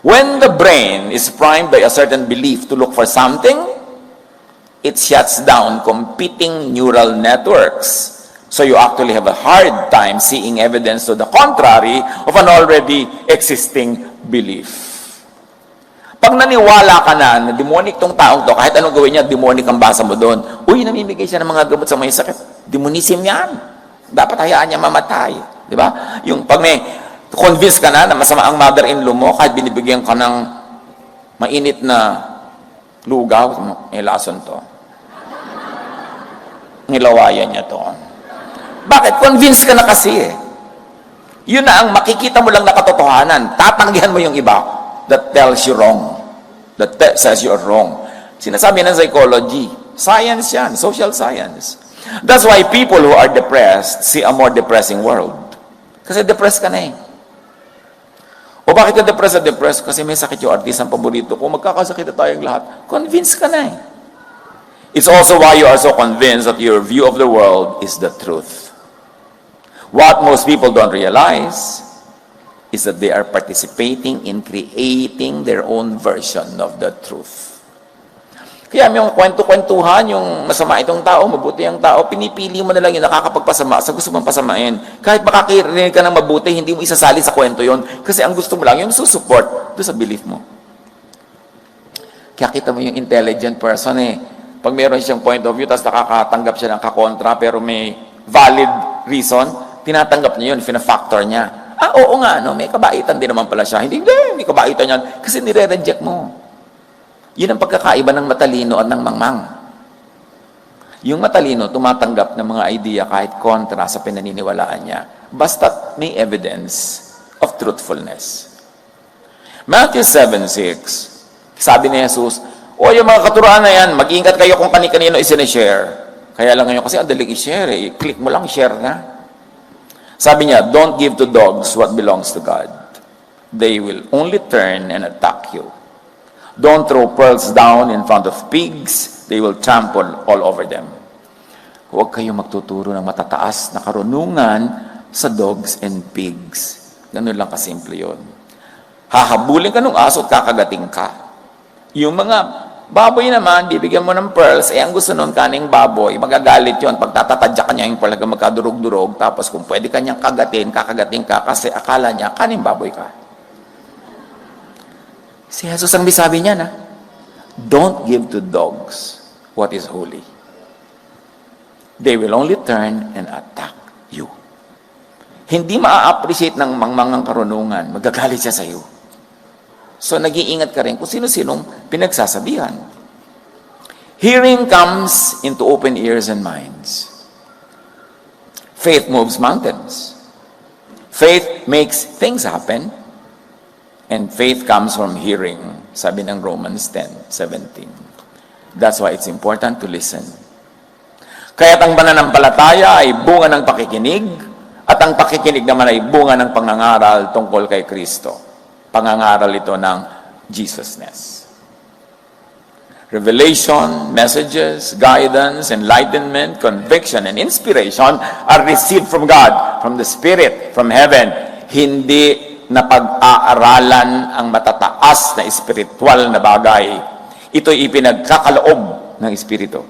When the brain is primed by a certain belief to look for something, it shuts down competing neural networks. So you actually have a hard time seeing evidence to the contrary of an already existing belief. Pag naniwala ka na demonic tong taong to, kahit anong gawin niya, demonic ang basa mo doon. Uy, namimigay siya ng mga gamot sa may sakit. Demonism yan. Dapat hayaan niya mamatay. Di ba? Yung pag may convince ka na masama ang mother-in-law mo, kahit binibigyan ka ng mainit na lugaw, lason to. Nilawayan niya to. Bakit? Convince ka na kasi eh. Yun na ang makikita mo lang na katotohanan. Tatanggihan mo yung iba that tells you wrong. That says you're wrong. Sinasabi ng psychology. Science yan. Social science. That's why people who are depressed see a more depressing world. Kasi depressed ka na eh. O bakit ka depressed? Kasi may sakit yung artistang paborito ko. Magkakasakit na tayong lahat. Convinced ka na eh. It's also why you are so convinced that your view of the world is the truth. What most people don't realize is that they are participating in creating their own version of the truth. Kaya may yung kwento-kwentuhan, yung masama itong tao, mabuti ang tao, pinipili mo na lang yung nakakapagpasama sa gusto mong pasamain. Kahit makakirinig ka ng mabuti, hindi mo isasali sa kwento yon kasi ang gusto mo lang yung susupport doon sa belief mo. Kaya kita mo yung intelligent person eh. Pag meron siyang point of view, tapos nakakatanggap siya ng kakontra, pero may valid reason, tinatanggap niya yun, fina-factor niya. Oo nga, no, may kabaitan din naman pala siya. Hindi, may kabaitan yan. Kasi nire-reject mo. Yun ang pagkakaiba ng matalino at ng mangmang. Yung matalino, tumatanggap ng mga idea kahit kontra sa pinaniniwalaan niya. Basta't may evidence of truthfulness. Matthew 7:6, sabi ni Jesus, o yung mga katuruan na yan, mag-iingat kayo kung kani-kanino isinishare. Kaya lang ngayon kasi ang daling i-share eh. I-click mo lang, share na. Sabi niya, don't give to dogs what belongs to God. They will only turn and attack you. Don't throw pearls down in front of pigs. They will trample all over them. Huwag kayong magtuturo ng matataas na karunungan sa dogs and pigs. Ganun lang kasimple yun. Hahabulin ka ng aso at kakagating ka. Yung mga baboy naman, bibigyan mo ng pearls, ang gusto nun kaning baboy, magagalit yon pag tatatadya ka niya yung palaga magkadurog-durog, tapos kung pwede ka niyang kakagating ka kasi akala niya kaning baboy ka. Si Jesus ang sabi niya na, don't give to dogs what is holy. They will only turn and attack you. Hindi maa-appreciate ng mangmangang karunungan, magagalit siya sa iyo. So, nag-iingat ka rin kung sino-sinong pinagsasabihan. Hearing comes into open ears and minds. Faith moves mountains. Faith makes things happen. And faith comes from hearing, sabi ng Romans 10:17. That's why it's important to listen. Kaya't ang pananampalataya ay bunga ng pakikinig, At ang pakikinig naman ay bunga ng pangangaral tungkol kay Kristo. Pangangaral ito ng Jesusness. Revelation, messages, guidance, enlightenment, conviction, and inspiration are received from God, from the Spirit, from heaven. Hindi na pag-aaralan ang matataas na espiritual na bagay. Ito'y ipinagkakaloob ng Espiritu.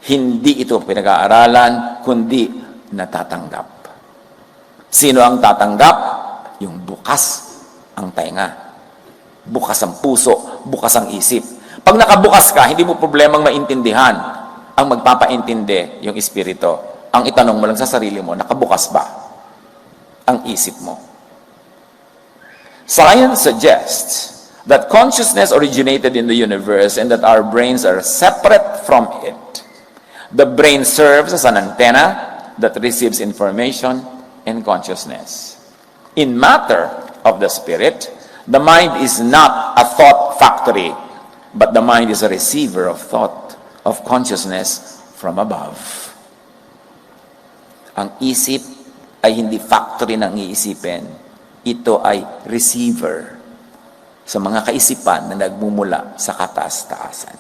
Hindi ito pinag-aaralan, kundi natatanggap. Sino ang tatanggap? Yung bukas ang tainga. Bukas ang puso, bukas ang isip. Pag nakabukas ka, hindi mo problemang maintindihan. Ang magpapaintindi, yung Espiritu. Ang itanong mo lang sa sarili mo, nakabukas ba ang isip mo? Science suggests that consciousness originated in the universe and that our brains are separate from it. The brain serves as an antenna that receives information and consciousness. In matter of the spirit, the mind is not a thought factory, but the mind is a receiver of thought, of consciousness from above. Ang isip ay hindi factory ng iisipin. Ito ay receiver sa mga kaisipan na nagmumula sa kataas-taasan.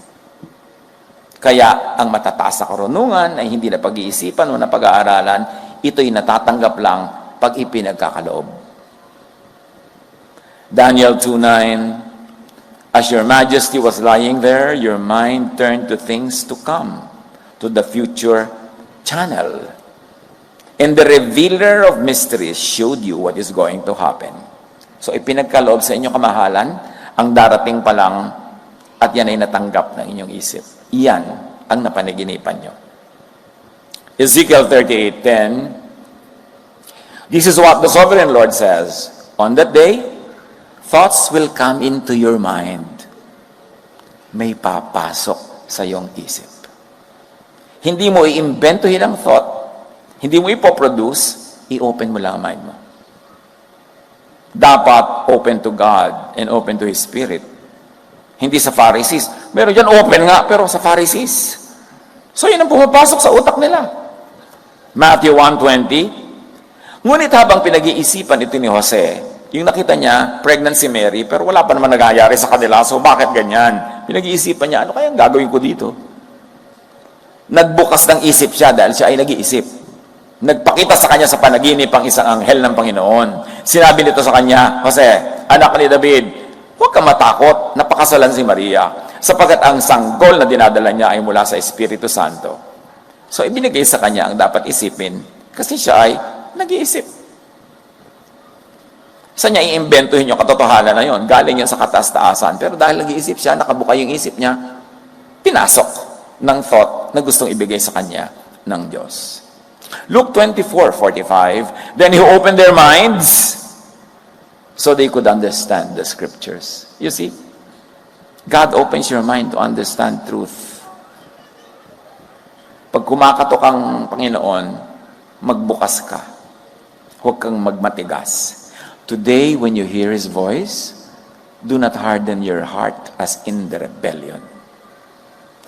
Kaya ang matataas na karunungan ay hindi na pag-iisipan o na pag-aaralan, ito'y natatanggap lang pag ipinagkakaloob. Daniel 2:9, as your majesty was lying there, your mind turned to things to come, to the future channel. And the revealer of mysteries showed you what is going to happen. So ipinagkaloob sa inyong kamahalan, ang darating pa lang, at yan ay natanggap ng inyong isip. Iyan ang napanaginipan nyo. Ezekiel 38:10, this is what the sovereign Lord says, on that day, thoughts will come into your mind. May papasok sa iyong isip. Hindi mo i-imbentohin ang thought, hindi mo ipoproduce, i-open mo lang ang mind mo. Dapat open to God and open to His Spirit. Hindi sa Pharisees. Meron dyan open nga, pero sa Pharisees. So yun ang pumapasok sa utak nila. Matthew 1:20, ngunit habang pinag-iisipan ito ni Jose, yung nakita niya, pregnant si Mary, pero wala pa naman nangyayari sa kanila, so bakit ganyan? Pinag-iisipan niya, ano kayang gagawin ko dito? Nagbukas ng isip siya dahil siya ay nag-iisip. Nagpakita sa kanya sa panaginip ang isang anghel ng Panginoon. Sinabi nito sa kanya, Jose, anak ni David, huwag ka matakot, napakasalan si Maria, sapagkat ang sanggol na dinadala niya ay mula sa Espiritu Santo. So, ibinigay sa kanya ang dapat isipin, kasi siya ay nag-iisip. Saan niya i-imbentuhin yung katotohanan na yun? Galing yun sa kataas-taasan. Pero dahil nag-iisip siya, nakabuka yung isip niya, pinasok ng thought na gustong ibigay sa kanya ng Diyos. Luke 24:45, then He opened their minds so they could understand the scriptures. You see, God opens your mind to understand truth. Pag kumakatok ang Panginoon, magbukas ka. Huwag kang magmatigas. Today, when you hear His voice, do not harden your heart as in the rebellion.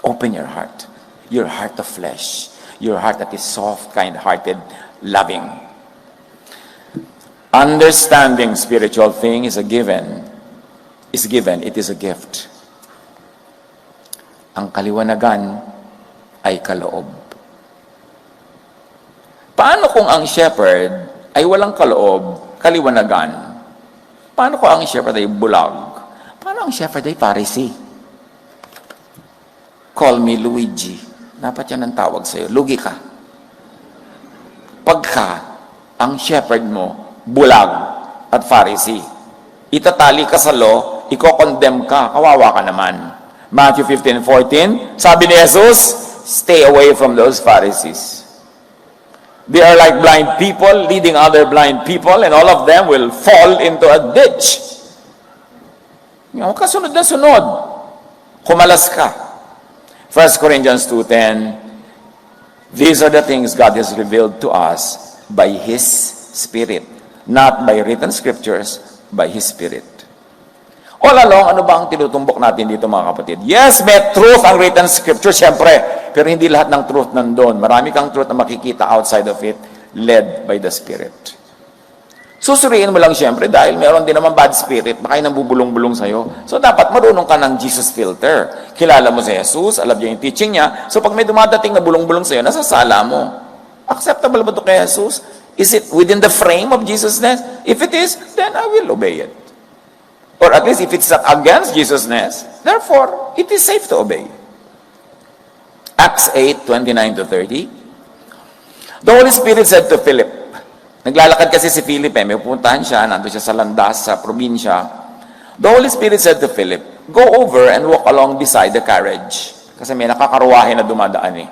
Open your heart of flesh, your heart that is soft, kind-hearted, loving. Understanding spiritual thing is given, it is a gift. Ang kaliwanagan ay kaloob. Paano kung ang shepherd ay walang kaloob, kaliwanagan? Paano kung ang shepherd ay bulag? Paano ang shepherd ay Pharisee? Call me Luigi. Dapat yan ang tawag sa'yo. Lugi ka. Pagka ang shepherd mo, bulag at Pharisee, itatali ka sa law, iko-condemn ka, kawawa ka naman. Matthew 15:14, sabi ni Jesus, stay away from those Pharisees. They are like blind people leading other blind people, and all of them will fall into a ditch. Huwag ka sunod na sunod. Kumalas ka. 1 Corinthians 2:10, these are the things God has revealed to us by His Spirit, not by written scriptures, by His Spirit. All along, ano ba ang tinutumbok natin dito mga kapatid? Yes, may truth ang written scripture, syempre, pero hindi lahat ng truth nandun. Marami kang truth na makikita outside of it. led by the Spirit. Susuriin mo lang siyempre dahil meron din naman bad spirit, baka yung nabubulong-bulong sa'yo. So dapat marunong ka ng Jesus filter. Kilala mo si Jesus, alam niya yung teaching niya. So pag may dumadating na bulong-bulong sa'yo, nasasala mo. Acceptable ba ito kay Jesus? Is it within the frame of Jesus-ness? If it is, then I will obey it. Or at least if it's not against Jesus-ness, therefore, it is safe to obey. Acts 8:29-30. The Holy Spirit said to Philip, naglalakad kasi si Philip may pupuntahan siya, nandun siya sa landas, sa probinsya. The Holy Spirit said to Philip, go over and walk along beside the carriage. Kasi may nakakaruwahe na dumadaan eh.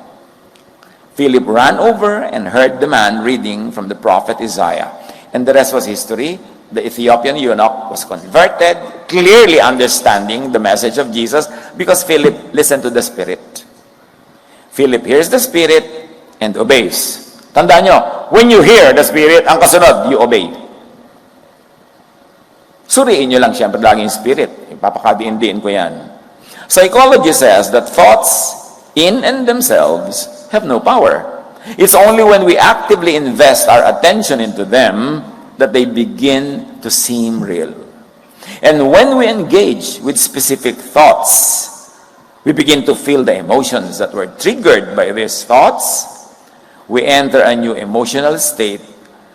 Philip ran over and heard the man reading from the prophet Isaiah. And the rest was history. The Ethiopian eunuch was converted, clearly understanding the message of Jesus because Philip listened to the Spirit. Philip hears the Spirit and obeys. Tandaan nyo, when you hear the Spirit, ang kasunod, you obey. Suriin nyo lang siyempre laging Spirit. Ipapakadiin-diin ko yan. Psychology says that thoughts in and themselves have no power. It's only when we actively invest our attention into them that they begin to seem real. And when we engage with specific thoughts, we begin to feel the emotions that were triggered by these thoughts. We enter a new emotional state,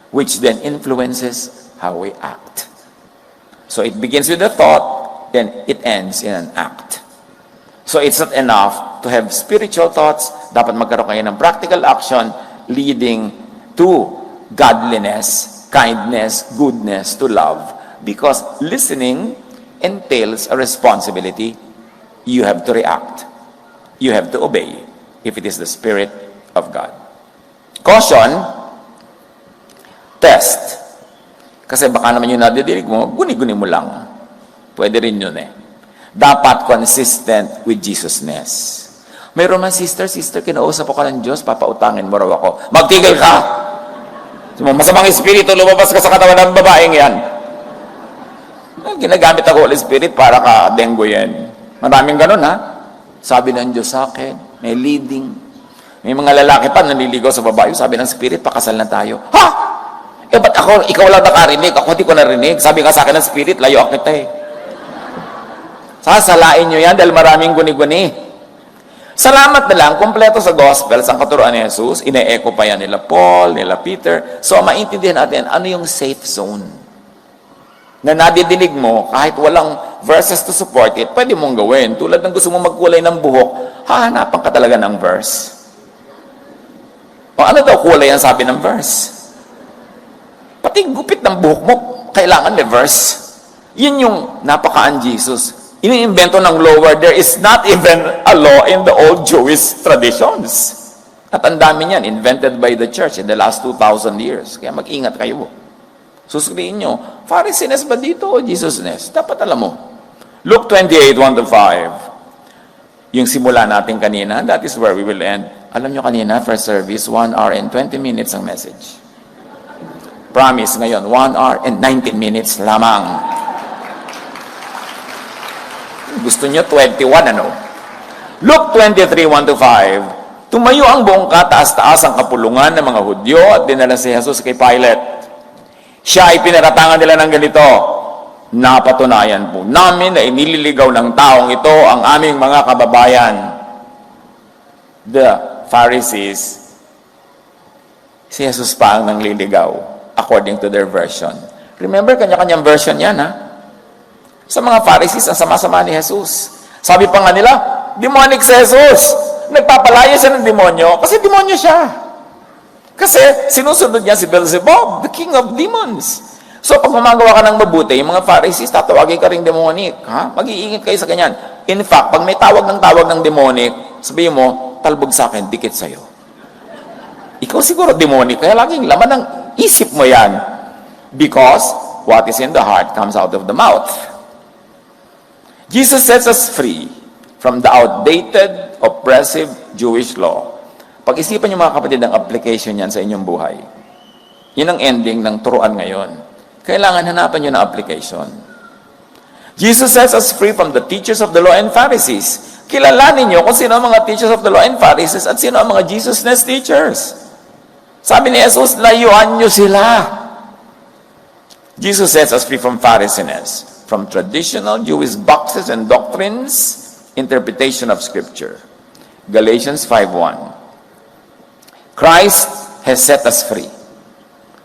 which then influences how we act. So it begins with a thought, then it ends in an act. So it's not enough to have spiritual thoughts. Dapat magkaroon kayo ng practical action leading to godliness, kindness, goodness, to love. Because listening entails a responsibility. You have to react. You have to obey if it is the Spirit of God. Caution, test. Kasi baka naman yung nadidinig mo, guni-guni mo lang. Pwede rin yun eh. Dapat consistent with Jesus-ness. Mayroon man, sister, kinausap ko ka ng Diyos, papautangin mo raw ako. Magtigil ka! Masamang espiritu, lumabas ka sa katawan ng babaeng yan. Ginagamit ang Holy Spirit para ka dengue yan. Maraming ganun ha. Sabi ng Diyos sa akin, may leading. May mga lalaki pa nanliligaw sa babae. Sabi ng Spirit, pakasal na tayo. Ha? Eh, ba't ako, ikaw lang nakarinig? Ako hindi ko narinig. Sabi nga sa akin ng Spirit, layo kita eh. Sasalain nyo yan dahil maraming guni-guni. Salamat na lang, kumpleto sa Gospels ang katuruan ni Jesus. Ine-echo pa yan nila Paul, nila Peter. So, maintindihan natin, ano yung safe zone? Na nadidinig mo, kahit walang verses to support it, pwede mong gawin. Tulad ng gusto mo magkulay ng buhok, hahanapan ka talaga ng verse. O ano daw kulay ang sabi ng verse? Pati gupit ng buhok mo, kailangan may verse. Yun yung napakaan Jesus. Iniimbento ng lower, there is not even a law in the old Jewish traditions. At ang dami niyan, invented by the church in the last 2,000 years. Kaya mag-ingat kayo. Susuliin nyo, Pharisees ba dito o Jesus-ness? Dapat alam mo. Luke 28, 1-5. Yung simula natin kanina, that is where we will end. Alam nyo kanina, first service, 1 hour and 20 minutes ang message. Promise ngayon, 1 hour and 19 minutes lamang. Gusto nyo 21, ano? Luke 23, 1-5. Tumayo ang buong kataas-taas ang kapulungan ng mga Hudyo at dinala si Jesus kay Pilate. Siya ay pinaratangan nila ng ganito. Napatunayan po namin na inililigaw ng taong ito ang aming mga kababayan. The Pharisees, si Jesus pa ang nangliligaw according to their version. Remember, kanya-kanyang version yan, ha? Sa mga Pharisees, ang sama-sama ni Jesus. Sabi pa nga nila, demonic si Jesus. Nagpapalaya siya ng demonyo kasi demonyo siya. Kasi sinusunod niya si Beelzebub, the king of demons. So pag gumagawa ka ng mabuti, yung mga Pharisees, tatawagin ka rin demonic. Ha? Mag-iingit kayo sa ganyan. In fact, pag may tawag ng demonic, sabihin mo, talbog sa akin, dikit sa'yo. Ikaw siguro demonic, kaya laging laman ng isip mo yan. Because what is in the heart comes out of the mouth. Jesus sets us free from the outdated, oppressive Jewish law. Pag-isipan niyo mga kapatid ang application yan sa inyong buhay. Yun ang ending ng turuan ngayon. Kailangan hanapan niyo ng application. Jesus sets us free from the teachers of the law and Pharisees. Kilalanin niyo kung sino ang mga teachers of the law and Pharisees at sino ang mga Jesus-ness teachers. Sabi ni Jesus, layuan nyo sila. Jesus sets us free from Pharisees, from traditional Jewish boxes and doctrines, interpretation of Scripture. Galatians 5:1. Christ has set us free.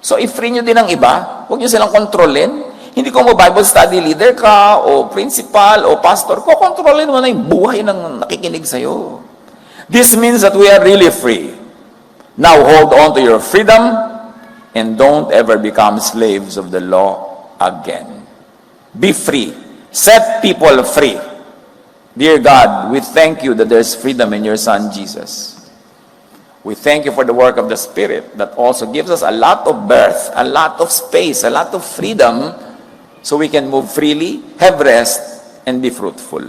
So, i-free nyo din ang iba. Huwag nyo silang kontrolin. Hindi ko mo Bible study leader ka, o principal, o pastor ko, kontrolin mo na yung buhay ng nakikinig sa'yo. This means that we are really free. Now, hold on to your freedom and don't ever become slaves of the law again. Be free. Set people free. Dear God, we thank you that there's freedom in your Son, Jesus. We thank you for the work of the Spirit that also gives us a lot of birth, a lot of space, a lot of freedom so we can move freely, have rest, and be fruitful.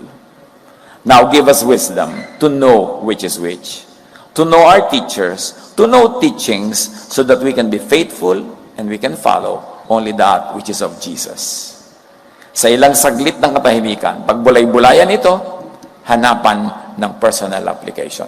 Now give us wisdom to know which is which, to know our teachers, to know teachings so that we can be faithful and we can follow only that which is of Jesus. Sa ilang saglit ng katahimikan, pagbulay-bulayan ito, hanapan ng personal application.